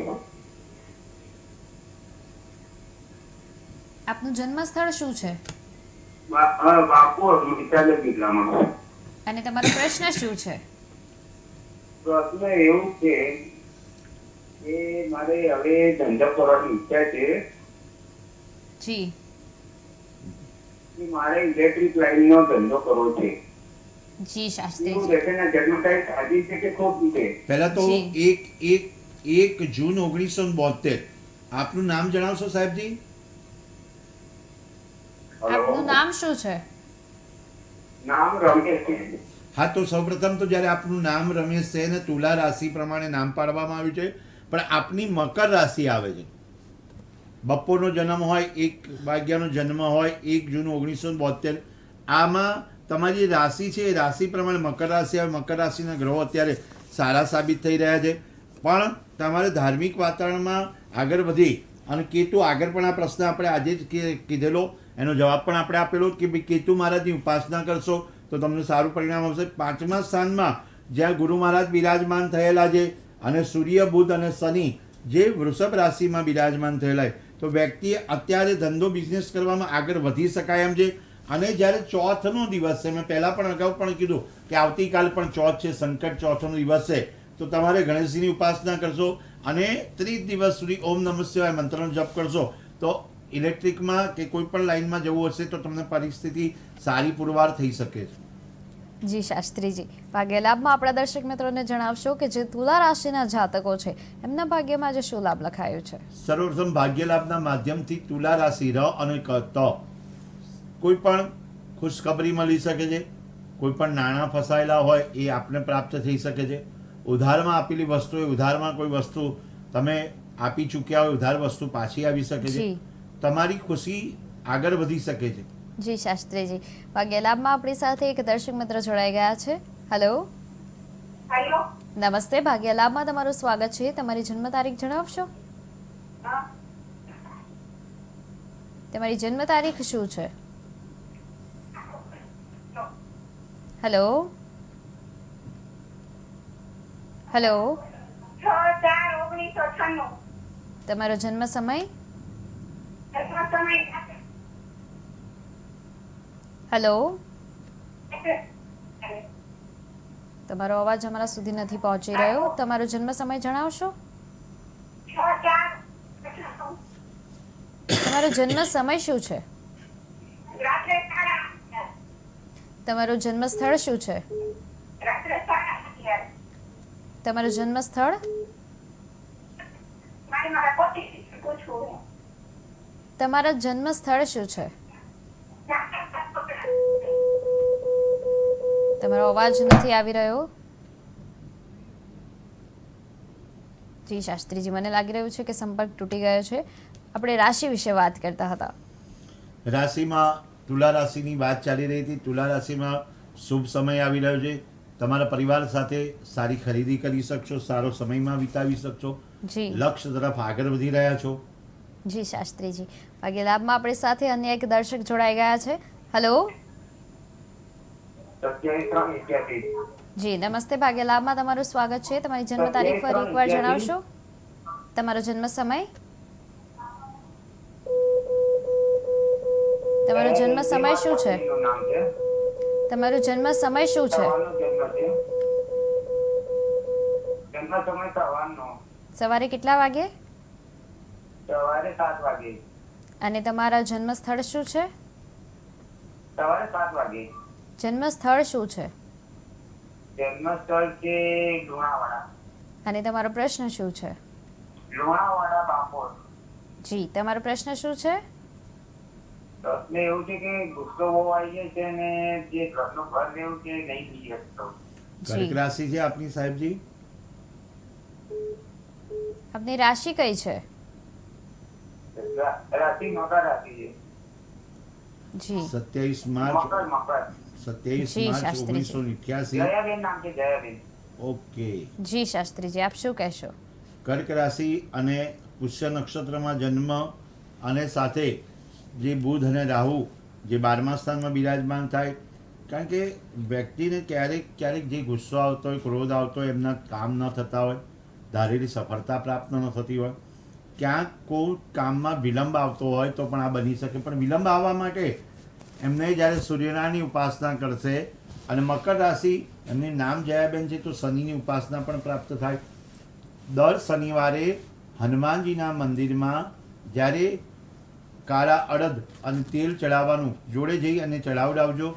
આપનું જન્મ સ્થળ શું છે? બાપુ વિચારે જિલ્લામાં. અને તમારો પ્રશ્ન શું છે? પ્રશ્ન એવું છે કે મારે હવે ધંધો કરવાની ઈચ્છા છે જી કે મારે ઇલેક્ટ્રિક લાઈન નો ધંધો કરવો છે. જી શું શાસ્ત્રીજી. રહેશે ને જન્મ તારીખ સાચી છે કે ખોટી છે? પહેલા તો જી. એક જૂન 1972 આપનું નામ જણાવશો સાહેબજી? આપનું નામ શું છે? નામ રમેશ છે. હા, તો સૌપ્રથમ તો જ્યારે આપનું નામ રમેશ છે ને તુલા રાશિ પ્રમાણે નામ પાડવામાં આવ્યું છે, પણ આપની મકર રાશિ આવે છે. બપોરનો જન્મ હોય, 1 વાગ્યાનો જન્મ હોય, 1 જૂન 1972. આમાં તમારી રાશિ છે એ રાશિ પ્રમાણે મકર રાશિ આવે. મકર રાશિના ગ્રહો અત્યારે સારા સાબિત થઈ રહ્યા છે, પણ તમારે ધાર્મિક વાતાવરણમાં આગળ વધી અને કેતુ આગળ પણ આ પ્રશ્ન આપણે આજે જ કીધેલો, એનો જવાબ પણ આપણે આપેલો કે ભાઈ કેતુ મહારાજની ઉપાસના કરશો તો તમને સારું પરિણામ આવશે. 5મા સ્થાનમાં જ્યાં ગુરુ મહારાજ બિરાજમાન થયેલા છે અને સૂર્ય, બુધ અને શનિ જે વૃષભ રાશિમાં બિરાજમાન થયેલા છે, તો વ્યક્તિએ અત્યારે ધંધો બિઝનેસ કરવામાં આગળ વધી શકાય એમ છે. અને જ્યારે ચોથનો દિવસ છે, મેં પહેલાં પણ અગાઉ પણ કીધું કે આવતીકાલ પણ ચોથ છે, સંકટ ચોથનો દિવસ છે, તો તમારે ગણેશજીની ઉપાસના કરશો અને 30 દિવસ સુધી ઓમ નમઃ શિવાય મંત્રનો જપ કરશો તો ઇલેક્ટ્રિકમાં કે કોઈ પણ લાઈનમાં જવું હશે તો તમને પરિસ્થિતિ સારી પુરવાર થઈ શકે છે. જી શાસ્ત્રીજી, ભાગ્ય લાભમાં આપણા દર્શક મિત્રોને જણાવશો કે જે તુલા રાશિના જાતકો છે એમના ભાગ્યમાં આજે શું લાભ લખાયું છે? સર્વપ્રથમ ભાગ્ય લાભના માધ્યમથી તુલા રાશિ ર અને ક ત કોઈ પણ ખુશખબરી મળી શકે છે. કોઈ પણ નાણાં ફસાયેલા હોય એ આપને પ્રાપ્ત થઈ શકે છે. ઉધારમાં આપેલી વસ્તુ એ ઉધારમાં કોઈ વસ્તુ તમે આપી ચૂક્યા હોય, ઉધાર વસ્તુ પાછી આવી શકે છે. જી. તમારી ખુશી આગળ વધી શકે છે. જી શાસ્ત્રીજી, ભાગ્ય લાભમાં આપણી સાથે એક દર્શક મિત્ર જોડાઈ ગયા છે. Hello, hello. નમસ્તે. ભાગ્ય લાભમાં તમારું સ્વાગત છે. તમારી જન્મ તારીખ જણાવશો? હા. તમારી જન્મ તારીખ શું છે? Hello hello 6/4/1996. તમારો જન્મ સમય? જન્મ સમય હેલો, તમારો અવાજ અમારા સુધી નથી પહોંચી રહ્યો. તમારો જન્મ સમય જણાવશો? 6/4. તમારો જન્મ સમય શું છે? રાત્રે 11:30. તમારું જન્મ સ્થળ શું છે? રાત્રે 11:30. તમારું જન્મ સ્થળ? મારા પતિ પૂછવું. તમારા જન્મ સ્થળ શું છે? તમારો અવાજ નથી આવી રહ્યો. જી શાસ્ત્રીજી, મને લાગી રહ્યું છે કે સંપર્ક તૂટી ગયો છે. આપણે રાશિ વિશે વાત કરતા હતા. રાશિમાં તુલા રાશિની વાત ચાલી રહી હતી. તુલા રાશિમાં શુભ સમય આવી રહ્યો છે. તમારા પરિવાર સાથે સારી ખરીદી કરી શકશો, સારો સમયમાં વિતાવી શકશો, જી લક્ષ્ય તરફ આગળ વધી રહ્યા છો. જી શાસ્ત્રીજી, ભાગ્ય લાભમાં આપણી સાથે અન્ય એક દર્શક જોડાઈ ગયા છે. હેલો, 27/3/81. જી નમસ્તે. ભાગ્ય લાભમાં તમારું સ્વાગત છે. તમારી જન્મ તારીખ ફરી એકવાર જણાવશો? તમારો જન્મ સમય? તમારો જન્મ સમય શું છે? એનું નામ છે. તમારો જન્મ સમય શું છે? સવારનો જન્મ છે. જન્મ સમય સવારનો. સવારે કેટલા વાગે? સવારે 7 વાગે. અને તમારા જન્મ સ્થળ શું છે? સવારે 7 વાગે. જન્મ સ્થળ શું છે? જન્મ સ્થળ છે લુણાવાડા. અને તમારો પ્રશ્ન શું છે? લુણાવાડા બાપોર. જી, તમારો પ્રશ્ન શું છે? પ્રશ્ન એવું છે કે ગુસ્સો બહુ આવી જાય છે અને જે ઘરનું ઘર રહેવું છે એ નહીં પી શકતો. જી. કર્ક રાશિ છે આપની સાહેબજી? આપની રાશિ કઈ છે? રાશિ મકર રાશિ છે. જી 27 માર્ચ મકર મકર. 27 જી, માર્ચ શાસ્ત્રીજી. 1988. જયાબેન નામ છે જયાબેન. ઓકે. જી શાસ્ત્રીજી, આપ શું કહેશો? કર્ક રાશિ અને પુષ્ય નક્ષત્રમાં જન્મ અને સાથે જે બુધ અને રાહુ જે 12મા સ્થાનમાં બિરાજમાન થાય, કારણ કે વ્યક્તિને ક્યારેક ક્યારેક જે ગુસ્સો આવતો હોય, ક્રોધ આવતો હોય, એમના કામ ન થતા હોય, ધારેલી સફળતા પ્રાપ્ત ન થતી હોય, ક્યાંક કોઈ કામમાં વિલંબ આવતો હોય તો પણ આ બની શકે. પણ વિલંબ આવવા માટે એમને જ્યારે સૂર્યનારાયણની ઉપાસના કરશે અને મકર રાશિ એમની નામ જયાબેન છે તો શનિની ઉપાસના પણ પ્રાપ્ત થાય. દર શનિવારે હનુમાનજીના મંદિરમાં જ્યારે કાળા અડદ અને તેલ ચડાવવાનું જોડે જઈ અને ચડાવડાવજો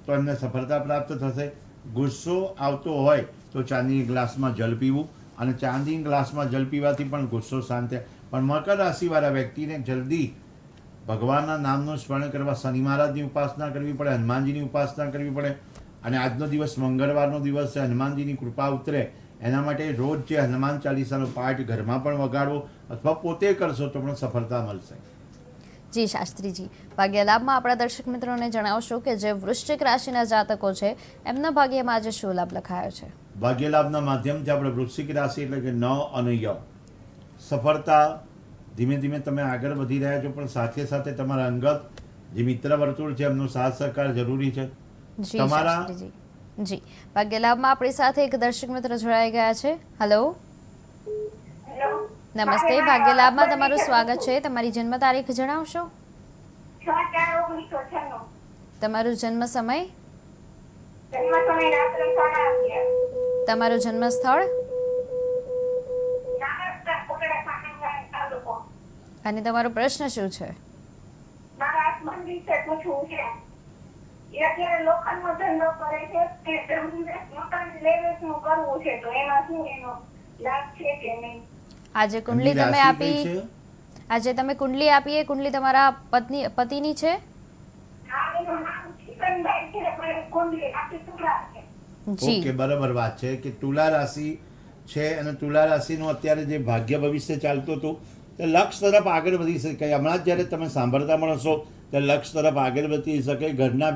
તો એમને સફળતા પ્રાપ્ત થશે. ગુસ્સો આવતો હોય તો ચાંદીના ગ્લાસમાં જલ પીવું, અને ચાંદીના ગ્લાસમાં જલ પીવાથી પણ ગુસ્સો શાંત થાય. પણ મકર રાશિવાળા વ્યક્તિને જલ્દી ભગવાનના નામનું સ્મરણ કરવા શનિ મહારાજની ઉપાસના કરવી પડે, હનુમાનજીની ઉપાસના કરવી પડે. અને આજનો દિવસ મંગળવારનો દિવસ છે, હનુમાનજીની કૃપા ઉતરે એના માટે રોજ જે હનુમાન ચાલીસાનો પાઠ ઘરમાં પણ વગાડવો અથવા પોતે કરશો તો પણ સફળતા મળશે. જી શાસ્ત્રીજી, ભાગ્ય લાભમાં આપણા દર્શક મિત્રોને જણાવશો કે જે વૃશ્ચિક રાશિના જાતકો છે એમના ભાગ્યમાં આજે શું લાભ લખાયો છે? ભાગ્ય લાભના માધ્યમથી આપણે વૃશ્ચિક રાશિ એટલે કે ન અને ય સફળતા ધીમે ધીમે તમે આગળ વધી રહ્યા છો, પણ સાથે સાથે તમારા અંગત જે મિત્ર વર્તુળ છે એમનો સાથ સહકાર જરૂરી છે. જી શાસ્ત્રીજી, જી ભાગ્ય લાભમાં આપણી સાથે એક દર્શક મિત્ર જોડાઈ ગયા છે. હેલો, નમસ્તે. ભાગ્ય લાભમાં તમારું સ્વાગત છે. તમારી જન્મ તારીખ જણાવશો? 6/4/1996. તમારું જન્મ સમય, જન્મ સમય રાત્રે 11:30. તમારું જન્મ સ્થળ નાગરતા કોટડા ખાનગર તાલુકો. અને તમારો પ્રશ્ન શું છે? મારા હસબન્ડ વિશે પૂછવું છે. એ અત્યારે લોખંડનો ધંધો કરે છે, તે મકાન લેવેચનું કરવું છે, તો એમાં શું એનો લાભ છે કે નહીં? આજે કુંડલી એમની તમે રાશિ આપી, કઈ છે? આજે તમે કુંડલી આપી એ કુંડલી તમારા પતિની છે? હા, એનું નામ ચિકનભાઈ છે, પણ કુંડલી આખી તુલા છે. જી ઓકે, બરાબર વાત છે કે તુલા રાશિ છે અને તુલા રાશિનું અત્યારે જે ભાગ્ય ભવિષ્ય ચાલતું હતું તે લક્ષ તરફ આગળ વધી શકે. હમણાં જ જ્યારે તમે સાંભળતા મળશો તે લક્ષ તરફ આગળ વધી શકે. ઘરના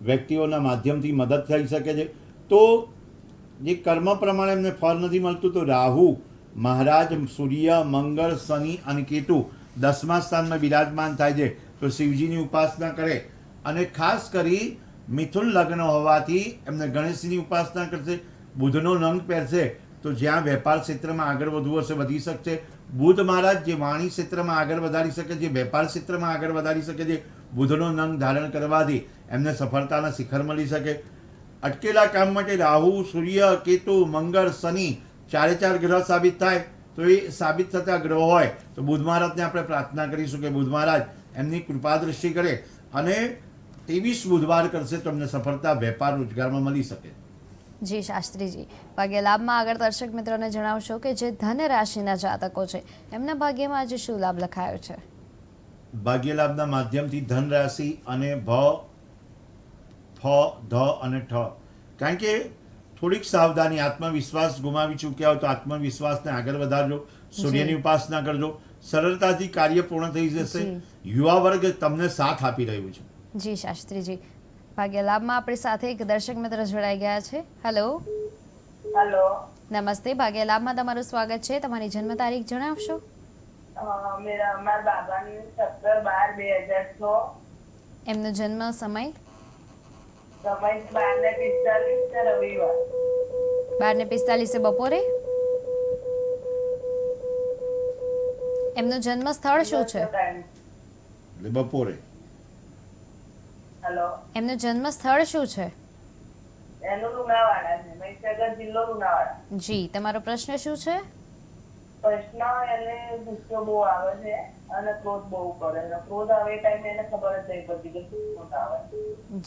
વ્યક્તિઓના માધ્યમથી મદદ થઈ શકે છે. તો જે કર્મ પ્રમાણે એમને ફળ નથી મળતું તો રાહુ મહારાજ, સૂર્ય, મંગળ, શનિ અને કેતુ 10મા સ્થાનમાં બિરાજમાન થાય છે. તો શિવજીની ઉપાસના કરે અને ખાસ કરી મિથુન લગ્ન હોવાથી એમને ગણેશજીની ઉપાસના કરશે. બુધનો રંગ પહેરશે તો જ્યાં વેપાર ક્ષેત્રમાં આગળ વધવું હશે વધી શકશે. બુધ મહારાજ જે વાણી ક્ષેત્રમાં આગળ વધારી શકે છે, વેપાર ક્ષેત્રમાં આગળ વધારી શકે છે. બુધનો રંગ ધારણ કરવાથી એમને સફળતાના શિખર મળી શકે. અટકેલા કામ માટે રાહુ, સૂર્ય, કેતુ, મંગળ, શનિ 4 ગ્રહ સાબિત થાય. તો એ સાબિત થતા ગ્રહો હોય તો બુધ મહારાજને આપણે પ્રાર્થના કરીશું કે બુધ મહારાજ એમની કૃપા દૃષ્ટિ કરે અને 23 બુધવાર કરશે તો અમને સફળતા વેપાર રોજગારમાં મળી શકે. જી શાસ્ત્રીજી, ભાગ્ય લાભમાં આગળ દર્શક મિત્રોને જણાવશો કે જે ધન રાશિના જાતકો છે એમના ભાગ્યમાં આજે શું લાભ લખાયો છે? ભાગ્ય લાભના માધ્યમથી ધન રાશિ અને ભ, ફ, ધ અને ઠ, કારણ કે થોડીક સાવધાની, આત્મવિશ્વાસ ગુમાવી ચૂક્યા હોય તો આત્મવિશ્વાસને આગળ વધારજો. સૂર્યની ઉપાસના કરજો, સરળતાથી કાર્ય પૂર્ણ થઈ જશે. યુવા વર્ગ તમને સાથ આપી રહ્યું છે. જી શાસ્ત્રીજી, ભાગ્ય લાભમાં આપણી સાથે એક દર્શક મિત્ર જોડાઈ ગયા છે. હેલો, હેલો, નમસ્તે. ભાગ્ય લાભમાં તમારું સ્વાગત છે. તમારી જન્મ તારીખ જણાવશો? મારા બાબાની 17/12/2006. એમનો જન્મ સમય? સમય 12:45 રવિવાર. 12:45 બપોરે. એમનું જન્મ સ્થળ શું છે? એટલે બપોરે. હેલો, એમનું જન્મ સ્થળ શું છે? એનું લુણાવાડા છે, મહીસાગર જિલ્લો લુણાવાડા. જી, તમારો પ્રશ્ન શું છે? પ્રશ્ન એને ગુસ્સો બહુ આવે છે અને ક્રોધ બહુ કરે છે. ક્રોધ આવે એ ટાઈમે એને ખબર જ નહીં પડતી કે શું ક્રોધ આવે.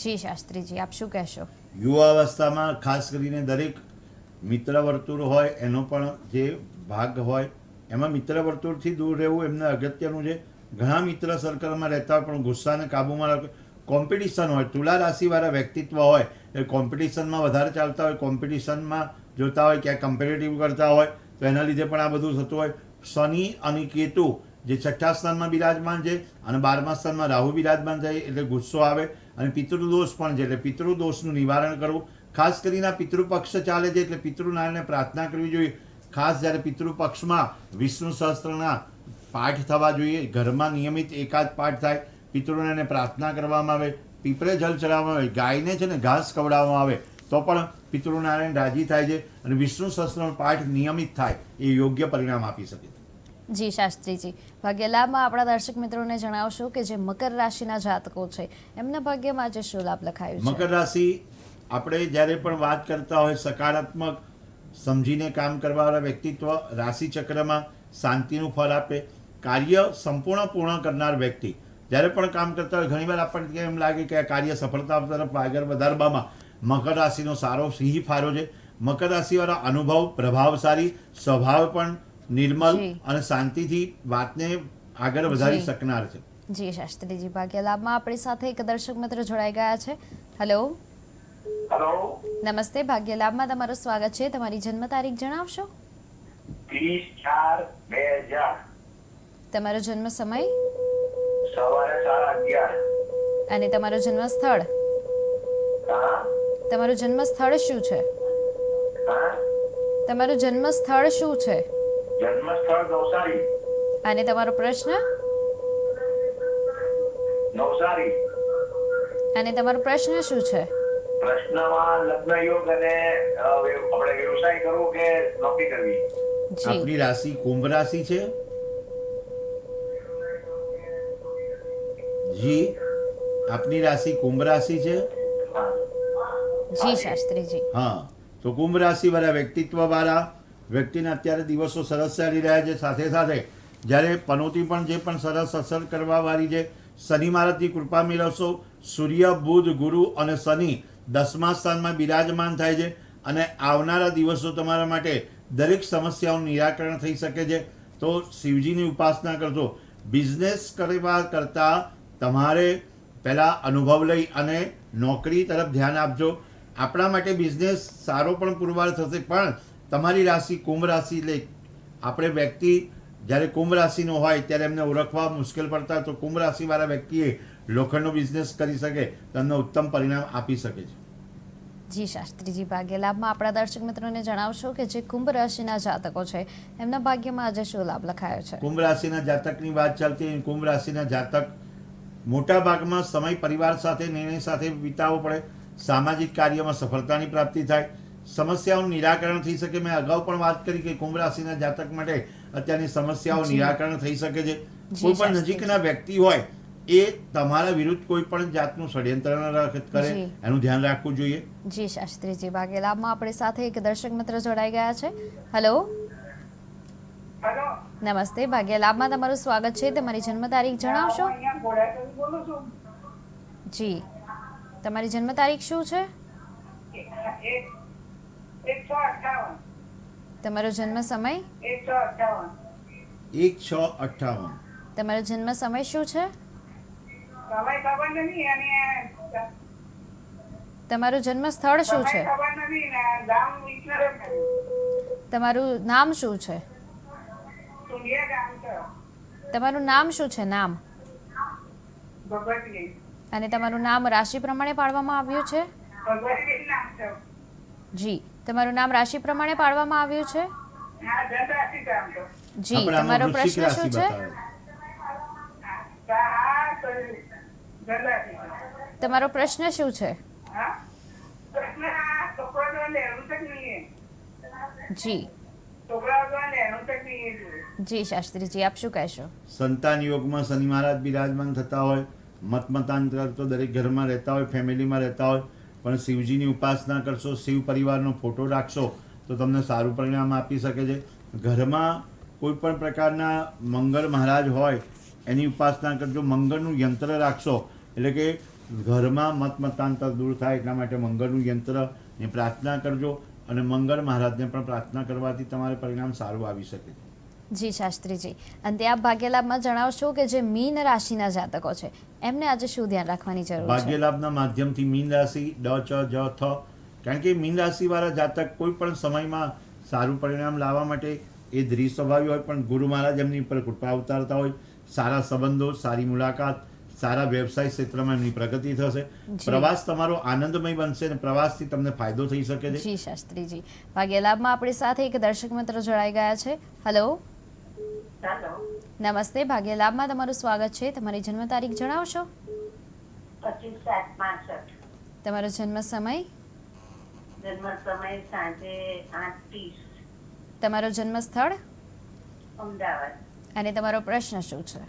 જી શાસ્ત્રીજી, આપ શું કહેશો? યુવા અવસ્થામાં ખાસ કરીને દરેક મિત્ર વર્તુળ હોય એનો પણ જે ભાગ હોય એમાં મિત્ર વર્તુળથી દૂર રહેવું એમને અગત્યનું છે. ઘણા મિત્ર સર્કલમાં રહેતા હોય પણ ગુસ્સાને કાબૂમાં રાખે. કોમ્પિટિશન હોય, તુલા રાશિવાળા વ્યક્તિત્વ હોય એ કોમ્પિટિશનમાં વધારે ચાલતા હોય, કોમ્પિટિશનમાં જોતા હોય, ક્યાંક કમ્પેરેટિવ કરતા હોય તો એના લીધે પણ આ બધું થતું હોય. શનિ અને કેતુ જે 6ઠ્ઠા સ્થાનમાં બિરાજમાન છે અને 12મા સ્થાનમાં રાહુ બિરાજમાન થાય એટલે ગુસ્સો આવે અને પિતૃદોષ પણ છે એટલે પિતૃદોષનું નિવારણ કરવું. ખાસ કરીને આ પિતૃપક્ષ ચાલે છે એટલે પિતૃનારાયણને પ્રાર્થના કરવી જોઈએ. ખાસ જ્યારે પિતૃપક્ષમાં વિષ્ણુ સહસ્ત્રના પાઠ થવા જોઈએ. ઘરમાં નિયમિત એકાદ પાઠ થાય, પિતૃને પ્રાર્થના કરવામાં આવે, પીપળે જલ ચડાવવામાં આવે, ગાયને છે ને ઘાસ ખવડાવવામાં આવે તો પણ પિતૃનારાયણ રાજી થાય છે અને વિષ્ણુ સહસ્ત્રનો પાઠ નિયમિત થાય એ યોગ્ય પરિણામ આપી શકે છે. જી શાસ્ત્રીજી, ભાગ્ય લાભમાં આપણા દર્શક મિત્રોને જણાવશો કે જે મકર રાશિના જાતકો છે એમના ભાગ્યમાં આજે શું લાભ લખાયું છે? મકર રાશિ, આપણે જ્યારે પણ વાત કરતા હોય સકારાત્મક સમજીને કામ કરવાવાળા વ્યક્તિત્વ, રાશિ ચક્રમાં શાંતિનું ફળ આપે, કાર્ય સંપૂર્ણ પૂર્ણ કરનાર વ્યક્તિ જ્યારે પણ કામ કરતા હોય ઘણીવાર આપણને એમ લાગે કે આ કાર્ય સફળતા તરફ આગળ વધારવામાં મકર રાશિનો સારો સિંહ ફારો છે. મકર રાશિવાળા અનુભવ પ્રભાવશાળી, સ્વભાવ પણ નિર્મલ જી. અને શાંતિથી વાતને આગળ વધારી જી. શકનાર છે. જી શાસ્ત્રીજી, ભાગ્ય લાભમાં આપણી સાથે એક દર્શક મિત્ર જોડાઈ ગયા છે. હેલો, હેલો, નમસ્તે. ભાગ્ય લાભમાં તમારું સ્વાગત છે. તમારી જન્મ તારીખ જણાવશો? 30/4/2000 તમારો જન્મ સમય સવારે 11:30. અને તમારું જન્મ સ્થળ? હા તમારું જન્મ સ્થળ શું છે? હા તમારું જન્મ સ્થળ શું છે? જન્મસ્થળ નવસારી. અને તમારો પ્રશ્ન? નવસારી. અને તમારો પ્રશ્ન શું છે? પ્રશ્નમાં લગ્ન યોગ અને આપણે વ્યવસાય કરવો કે નોકરી કરવી. જી આપની રાશિ કુંભ રાશિ છે. જી, આપની રાશિ કુંભ રાશિ છે. હા. જી શાસ્ત્રીજી, હા, તો કુંભ રાશિવાળા વ્યક્તિત્વવાળા વ્યક્તિના અત્યારે દિવસો સરસ ચાલી રહ્યા છે. સાથે સાથે જ્યારે પનોતી પણ જે પણ સરસ અસર કરવાવાળી છે. શનિ મહારાજની કૃપા મેળવશો. સૂર્ય, બુધ, ગુરુ અને શનિ 10મા સ્થાનમાં બિરાજમાન થાય છે અને આવનારા દિવસો તમારા માટે દરેક સમસ્યાઓનું નિરાકરણ થઈ શકે છે. તો શિવજીની ઉપાસના કરજો. બિઝનેસ કરવા કરતાં તમારે પહેલાં અનુભવ લઈ અને નોકરી તરફ ધ્યાન આપજો. આપણા માટે બિઝનેસ સારો પણ પુરવાર થશે, પણ તમારી રાશિ કુંભ રાશિ એટલે આપણે વ્યક્તિ જ્યારે કુંભ રાશિનો હોય ત્યારે એમને ઓળખવા મુશ્કેલ પડતા હોય, તો કુંભ રાશિવાળા વ્યક્તિએ લોખંડનો બિઝનેસ કરી શકે તમને ઉત્તમ પરિણામ આપી શકે છે. જી શાસ્ત્રીજી, ભાગ્ય લાભમાં આપણા દર્શક મિત્રોને જણાવશો કે જે કુંભ રાશિના જાતકો છે એમના ભાગ્યમાં આજે શું લાભ લખાયો છે? કુંભ રાશિના જાતકની વાત ચાલતી હોય. કુંભ રાશિના જાતક મોટા ભાગમાં સમય પરિવાર સાથે નિર્ણય સાથે વિતાવવો પડે. સામાજિક કાર્યમાં સફળતાની પ્રાપ્તિ થાય. સમસ્યાઓનું નિરાકરણ થઈ શકે. મેં અગાઉ પણ વાત કરી કે કુંભ રાશિના જાતક માટે અત્યારની સમસ્યાઓ જી. નિરાકરણ થઈ શકે છે. જી, કોઈ પણ શાસ્ત્રી. નજીકના વ્યક્તિ હોય એ તમારા વિરુદ્ધ કોઈ પણ જાતનું ષડયંત્ર ન કરે, જી. એનું ધ્યાન રાખવું જોઈએ. જી શાસ્ત્રીજી, ભાગ્ય લાભમાં આપણી સાથે એક દર્શક મિત્ર જોડાઈ ગયા છે. હેલો, હેલો, નમસ્તે. ભાગ્ય લાભમાં તમારું સ્વાગત છે. તમારી જન્મ તારીખ જણાવશો? હું અહીંયા ઘોડાસરથી બોલું છું. જી, તમારી જન્મ તારીખ શું છે? 1/6/58. તમારો જન્મ સમય? 1/6/58. 1/6/58. તમારો જન્મ સમય શું છે? સમય ખબર નથી અને તમારું જન્મ સ્થળ શું છે? સમય ખબર નથી ને ગામ વિચાર તમારું નામ શું છે? સુનિયા ગામ છે. તમારું નામ શું છે? નામ ભગવતી અને તમારું નામ રાશિ પ્રમાણે પાડવામાં આવ્યું છે? ભગવતી નામ છે. જી, તમારું નામ રાશિ પ્રમાણે પાડવામાં આવ્યું છે? હા, ધનરાશિ ગામ છે. જી, આપણે આમાં તમારો વૃશ્ચિક પ્રશ્ન રાશિ શું છે? બતાવે. હા, તો ધનરાશિ. તમારો પ્રશ્ન શું છે? હા, પ્રશ્ન આ છોકરાઓ લેવું તક નહીં. જી છોકરાઓ લેવું તક નહીં. જી શાસ્ત્રીજી, આપ શું કહેશો? સંતાન યોગમાં શનિ મહારાજ બિરાજમાન થતા હોય, મતમતાંતર તો દરેક ઘરમાં રહેતા હોય, ફેમિલીમાં રહેતા હોય, પણ શિવજીની ઉપાસના કરશો, શિવ પરિવારનો ફોટો રાખશો તો તમને સારું પરિણામ આપી શકે છે. ઘરમાં કોઈ પણ પ્રકારના મંગળ મહારાજ હોય એની ઉપાસના કરજો. મંગળનું યંત્ર રાખશો એટલે કે ઘરમાં મતમતાંતર દૂર થાય એટલા માટે મંગળનું યંત્રની પ્રાર્થના કરજો અને મંગળ મહારાજને પણ પ્રાર્થના કરવાથી તમારે પરિણામ સારું આવી શકે છે. જી શાસ્ત્રીજી, અંતે આપ ભાગ્ય લાભમાં જણાવશો કે જે મીન રાશિના જાતકો છે એમને આજે શું ધ્યાન રાખવાની જરૂર છે? ભાગ્ય લાભના માધ્યમથી મીન રાશિ ડ ચ જ થ, કારણ કે મીન રાશિવાળા જાતક કોઈ પણ સમયમાં સારું પરિણામ લાવવા માટે એ ધ્રી સ્વભાવી હોય, પણ ગુરુ મહારાજ એમની ઉપર કૃપા ઉતારતા હોય. સારા સંબંધો, સારી મુલાકાત, સારા વ્યવસાય ક્ષેત્રમાં એમની પ્રગતિ થશે. જી. પ્રવાસ તમારો આનંદમય બનશે અને પ્રવાસથી તમને ફાયદો થઈ શકે છે. જી શાસ્ત્રીજી, ભાગ્ય લાભમાં આપણી સાથે એક દર્શક મિત્ર જોડાઈ ગયા છે. હેલો, ચાલો, નમસ્તે. ભાગ્ય લાભમાં તમારું સ્વાગત છે. તમારી જન્મ તારીખ જણાવશો? 25/7/62. તમારો જન્મ સમય? જન્મ સમય સાંજે 8:30. તમારો જન્મ સ્થળ? અમદાવાદ. અને તમારો પ્રશ્ન શું છે?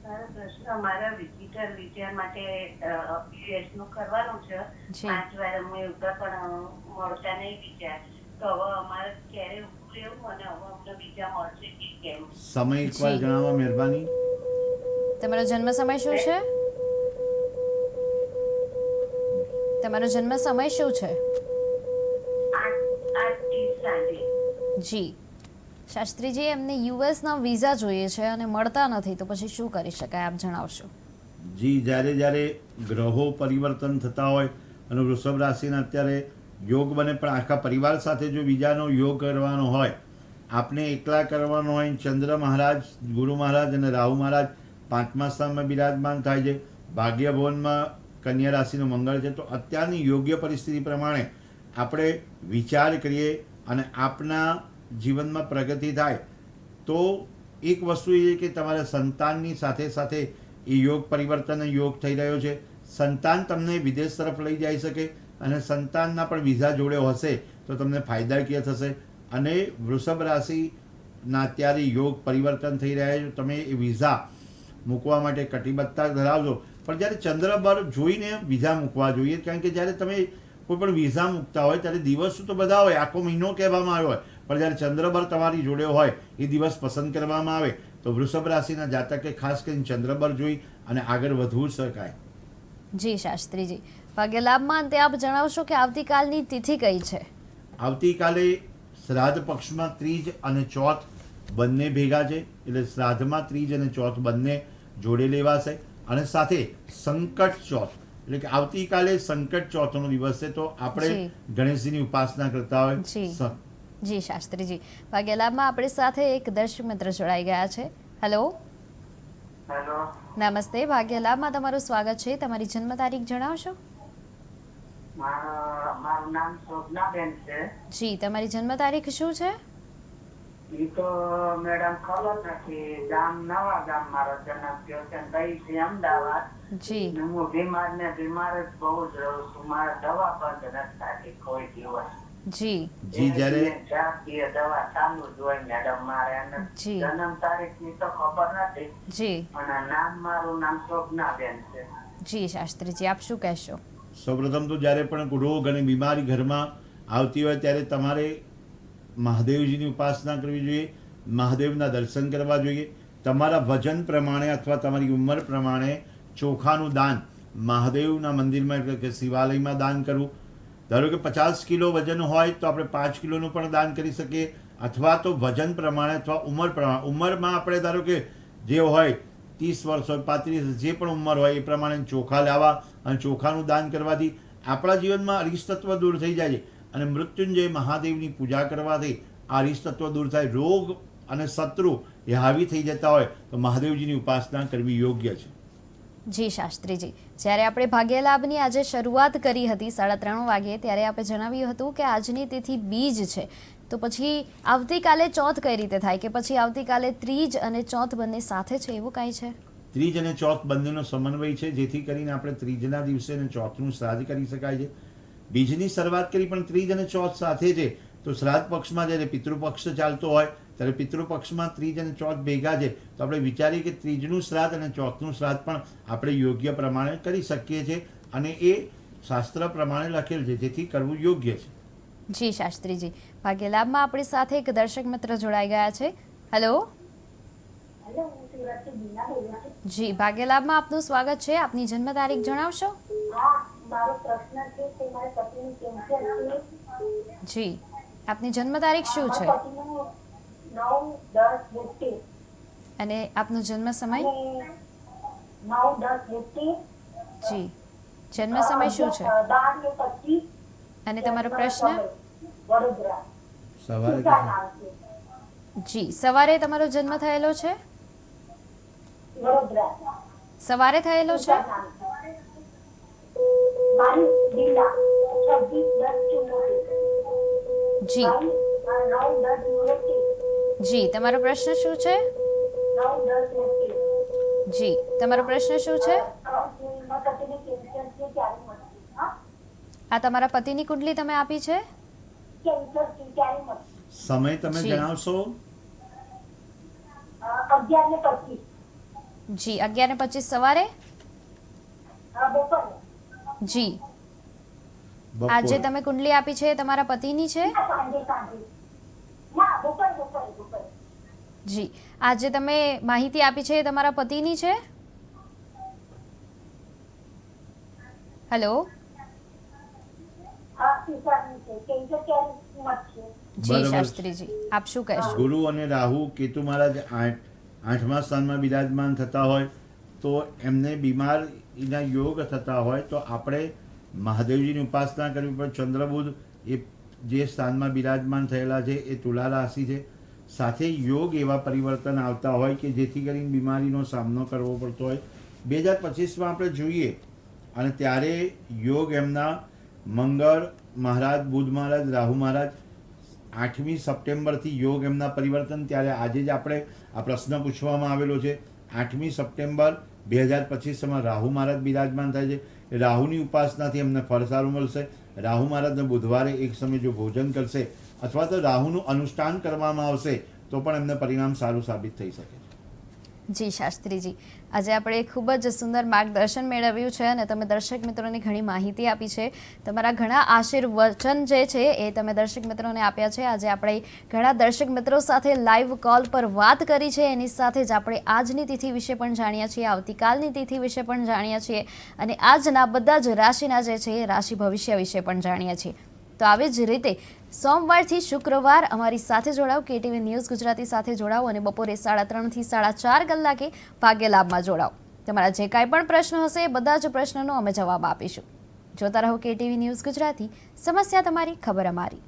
મારો પ્રશ્ન અમારા વિઝિટર વિઝા માટે યુએસ નું કરવાનું છે. જી. 5 વાર અમે ઉભા પણ મળતા નહીં વિઝા. તો હવે અમારે ક્યારે ઉભું રહેવું અને હવે અમને વિઝા મળશે કે કેમ? સમય એકવાર જી. જણાવવા મહેરબાની. તમારો જન્મ સમય શું છે? તમારો જન્મ સમય શું છે? 8:30 સાંજે. જી. શાસ્ત્રીજી, એમને યુએસના વિઝા જોઈએ છે અને મળતા નથી, તો પછી શું કરી શકાય, આપ જણાવશો. જી, જ્યારે ગ્રહો પરિવર્તન થતા હોય અને વૃષભ રાશિના અત્યારે યોગ બને, પણ આખા પરિવાર સાથે જો બીજાનો યોગ કરવાનો હોય, આપણે એકલા કરવાનો હોય, ચંદ્ર મહારાજ, ગુરુ મહારાજ અને રાહુ મહારાજ 5મા સ્થાનમાં બિરાજમાન થાય છે, ભાગ્યભવનમાં કન્યા રાશિનો મંગળ છે, તો અત્યારની યોગ્ય પરિસ્થિતિ પ્રમાણે આપણે વિચાર કરીએ અને આપના જીવનમાં પ્રગતિ થાય તો એક વસ્તુ એ છે કે તમારા સંતાનની સાથે સાથે એ યોગ પરિવર્તન યોગ થઈ રહ્યો છે. સંતાન તમને વિદેશ તરફ લઈ જઈ શકે અને સંતાનના પણ વિઝા જોડે હશે તો તમને ફાયદાકીય થશે. અને વૃષભ રાશિના અત્યારે યોગ પરિવર્તન થઈ રહ્યા છે, તમે એ વિઝા મૂકવા માટે કટિબદ્ધતા ધરાવજો. પણ જ્યારે ચંદ્રબર જોઈને વિઝા મૂકવા જોઈએ, કારણ કે જ્યારે તમે કોઈ પણ વિઝા મૂકતા હોય ત્યારે દિવસો તો બધા હોય, આખો મહિનો કહેવામાં આવ્યો હોય, પણ જ્યારે ચંદ્રબર તમારી જોડે હોય એ દિવસ પસંદ કરવામાં આવે તો વૃષભ રાશિના જાતકે ખાસ કરીને ચંદ્રબર જોઈ અને આગળ વધવું શકાય. જી શાસ્ત્રીજી, ભાગ્ય લાભમાં અંતે આપ જણાવશો કે આવતીકાલની તિથિ કઈ છે? આવતીકાલે શ્રાદ્ધ પક્ષમાં ત્રીજ અને ચોથ બંને ભેગા છે, એટલે શ્રાદ્ધમાં ત્રીજ અને ચોથ બંને જોડે લેવાશે. અને સાથે સંકટ ચોથ, એટલે કે આવતીકાલે સંકટ ચોથનો દિવસ છે, તો આપણે જી. ગણેશજીની ઉપાસના કરતા હોય. જી. જી શાસ્ત્રીજી, ભાગ્ય લાભમાં આપણી સાથે એક દર્શક મિત્ર જોડાઈ ગયા છે. હેલો. હેલો, નમસ્તે, ભાગ્ય લાભમાં તમારું સ્વાગત છે. તમારી જન્મ તારીખ જણાવશો? મારું નામ શોભનાબેન છે. જી. તમારી જન્મ તારીખ શું છે? ઈ તો મેડમ ખબર નથી. ગામ નવા ગામ મારો જન્મ થયો છે, ગઈ છે અમદાવાદ. જી. ને હું બીમાર જ બહુ જ રહું છું. મારે દવા બંધ નથી થતી કોઈ દિવસ. જી. જી, જ્યારે જાતીય દવા ચાલુ જ હોય મેડમ મારે. અને જી. જન્મ તારીખ ની તો ખબર નથી. જી. અને મારું નામ શોભનાબેન છે. જી શાસ્ત્રીજી, આપ શું કહેશો? સૌપ્રથમ તો જ્યારે પણ રોગ અને બીમારી ઘરમાં આવતી હોય ત્યારે તમારે મહાદેવજીની ઉપાસના કરવી જોઈએ, મહાદેવના દર્શન કરવા જોઈએ. તમારા વજન પ્રમાણે અથવા તમારી ઉંમર પ્રમાણે ચોખાનું દાન મહાદેવના મંદિરમાં એટલે કે શિવાલયમાં દાન કરવું. ધારો કે 50 કિલો વજન હોય તો આપણે 5 કિલોનું પણ દાન કરી શકીએ, અથવા તો વજન પ્રમાણે અથવા ઉંમર પ્રમાણે, ઉંમરમાં આપણે ધારો કે જે હોય 30 વર્ષ હોય, 35, જે પણ ઉંમર હોય એ પ્રમાણે ચોખા લાવવા અને ચોખાનું દાન કરવાથી આપણા જીવનમાં અરિષ્ટત્વ દૂર થઈ જાય છે. અને મૃત્યુંજય મહાદેવની પૂજા કરવાથી આ અરિષ્ટત્વ દૂર થાય. રોગ અને શત્રુ એ હાવી થઈ જતા હોય તો મહાદેવજીની ઉપાસના કરવી યોગ્ય છે. જી શાસ્ત્રીજી, જ્યારે આપણે ભાગ્ય લાભની આજે શરૂઆત કરી હતી 3:30 વાગે, ત્યારે આપણે જણાવ્યું હતું કે આજની તિથિ બીજ છે, તો પછી આવતીકાલે ચોથ કઈ રીતે થાય, કે પછી આવતીકાલે ત્રીજ અને ચોથ બંને સાથે છે, એવું કાંઈ છે? ત્રીજ અને ચોથ બંનેનો સમન્વય છે, જેથી કરીને આપણે ત્રીજના દિવસે અને ચોથનું શ્રાદ્ધ કરી શકાય છે. બીજની શરૂઆત કરી પણ ત્રીજ અને ચોથ સાથે છે, તો શ્રાદ્ધ પક્ષમાં જ્યારે પિતૃપક્ષ ચાલતો હોય ત્યારે પિતૃપક્ષમાં ત્રીજ અને ચોથ ભેગા છે, તો આપણે વિચારીએ કે ત્રીજનું શ્રાદ્ધ અને ચોથનું શ્રાદ્ધ પણ આપણે યોગ્ય પ્રમાણે કરી શકીએ છીએ અને એ શાસ્ત્ર પ્રમાણે લખેલ છે, જેથી કરવું યોગ્ય છે. જી શાસ્ત્રીજી, ભાગ્ય લાભમાં આપણી સાથે એક દર્શક મિત્ર જોડાઈ ગયા છે. હેલો. હેલો, હું સુરતથી બીના બોલું છું. જી, ભાગ્ય લાભમાં આપનું સ્વાગત છે. આપની જન્મ તારીખ જણાવશો? હા, મારો પ્રશ્ન છે કે મારા પતિનું કેન્સર છે. જી. આપની જન્મ તારીખ શું છે? મારા પતિનું 9-10-32 અને આપનો જન્મ સમય? અને 9-10-32 જી. જન્મ સમય શું છે? 12-25 અને તમારો પ્રશ્ન? વડોદરા. સવારે સુધા નામ છે. જી. સવારે તમારો જન્મ થયેલો છે? વડોદરા. સવારે થયેલો છે? સુધા નામ છે. મારી દિલા 26-10-74. જી. 9-10-74. જી. તમારો પ્રશ્ન શું છે? 9-10-74. જી. તમારો પ્રશ્ન શું છે? મારા પતિને કેન્સર છે, ક્યારે મળશે? હા, આ તમારા પતિની કુંડલી તમે આપી છે? કેન્સર છે, ક્યારે મળશે? સમય તમે જી. જણાવશો? 11:25. જી 11:25 સવારે. બપોરે. જી બપોરે. આજે તમે કુંડલી આપી છે એ તમારા પતિની છે. ના, સાંજે. ના, બપોરે. જી આજે તમે માહિતી આપી છે એ તમારા પતિની છે. હેલો. હા, પિતાની છે. કેન્સર કેરી મત છે. જી બરાબર. શાસ્ત્રીજી આપ શું કહેશો? ગુરુ અને રાહુ કેતુ મહારાજ આઠમા સ્થાનમાં બિરાજમાન થતા હોય તો એમને બીમારીના યોગ થતા હોય તો આપણે મહાદેવજીની ઉપાસના કરવી પડે. ચંદ્રબુધ એ જે સ્થાનમાં બિરાજમાન થયેલા છે એ તુલા રાશિ છે. સાથે યોગ એવા પરિવર્તન આવતા હોય કે જેથી કરીને બીમારીનો સામનો કરવો પડતો હોય. 2025માં આપણે જોઈએ અને ત્યારે યોગ એમના મંગળ મહારાજ, બુધ મહારાજ, રાહુ મહારાજ 8મી સપ્ટેમ્બરથી યોગ એમના પરિવર્તન. ત્યારે આજે જ આપણે આ પ્રશ્ન પૂછવામાં આવેલો છે. 8મી સપ્ટેમ્બર 2025માં રાહુ મહારાજ બિરાજમાન થાય છે. રાહુની ઉપાસનાથી એમને ફળ સારું મળશે. રાહુ મહારાજને બુધવારે એક સમય જો ભોજન કરશે અથવા તો રાહુનું અનુષ્ઠાન કરવામાં આવશે તો પણ એમને પરિણામ સારું સાબિત થઈ શકે છે. જી શાસ્ત્રીજી આજે આપણે ખૂબ જ સુંદર માર્ગદર્શન મેળવ્યું છે અને તમે દર્શક મિત્રોને ઘણી માહિતી આપી છે. તમારા ઘણા આશીર્વચન જે છે એ તમે દર્શક મિત્રોને આપ્યા છે. આજે આપણે ઘણા દર્શક મિત્રો સાથે લાઈવ કોલ પર વાત કરી છે. એની સાથે જ આપણે આજની તિથિ વિશે પણ જાણ્યા છીએ, આવતીકાલની તિથિ વિશે પણ જાણ્યા છીએ અને આજના બધા જ રાશિના જે છે એ રાશિ ભવિષ્ય વિશે પણ જાણ્યા છીએ. તો આવી જ રીતે સોમવારથી શુક્રવાર અમારી સાથે જોડાઓ, કેટીવી ન્યૂઝ ગુજરાતી સાથે જોડાઓ અને બપોરે 3:30 થી 4:30 કલાકે ભાગ્ય લાભમાં જોડાઓ. તમારા જે કાંઈ પણ પ્રશ્ન હશે એ બધા જ પ્રશ્નોનો અમે જવાબ આપીશું. જોતા રહો કેટીવી ન્યૂઝ ગુજરાતી, સમસ્યા તમારી, ખબર અમારી.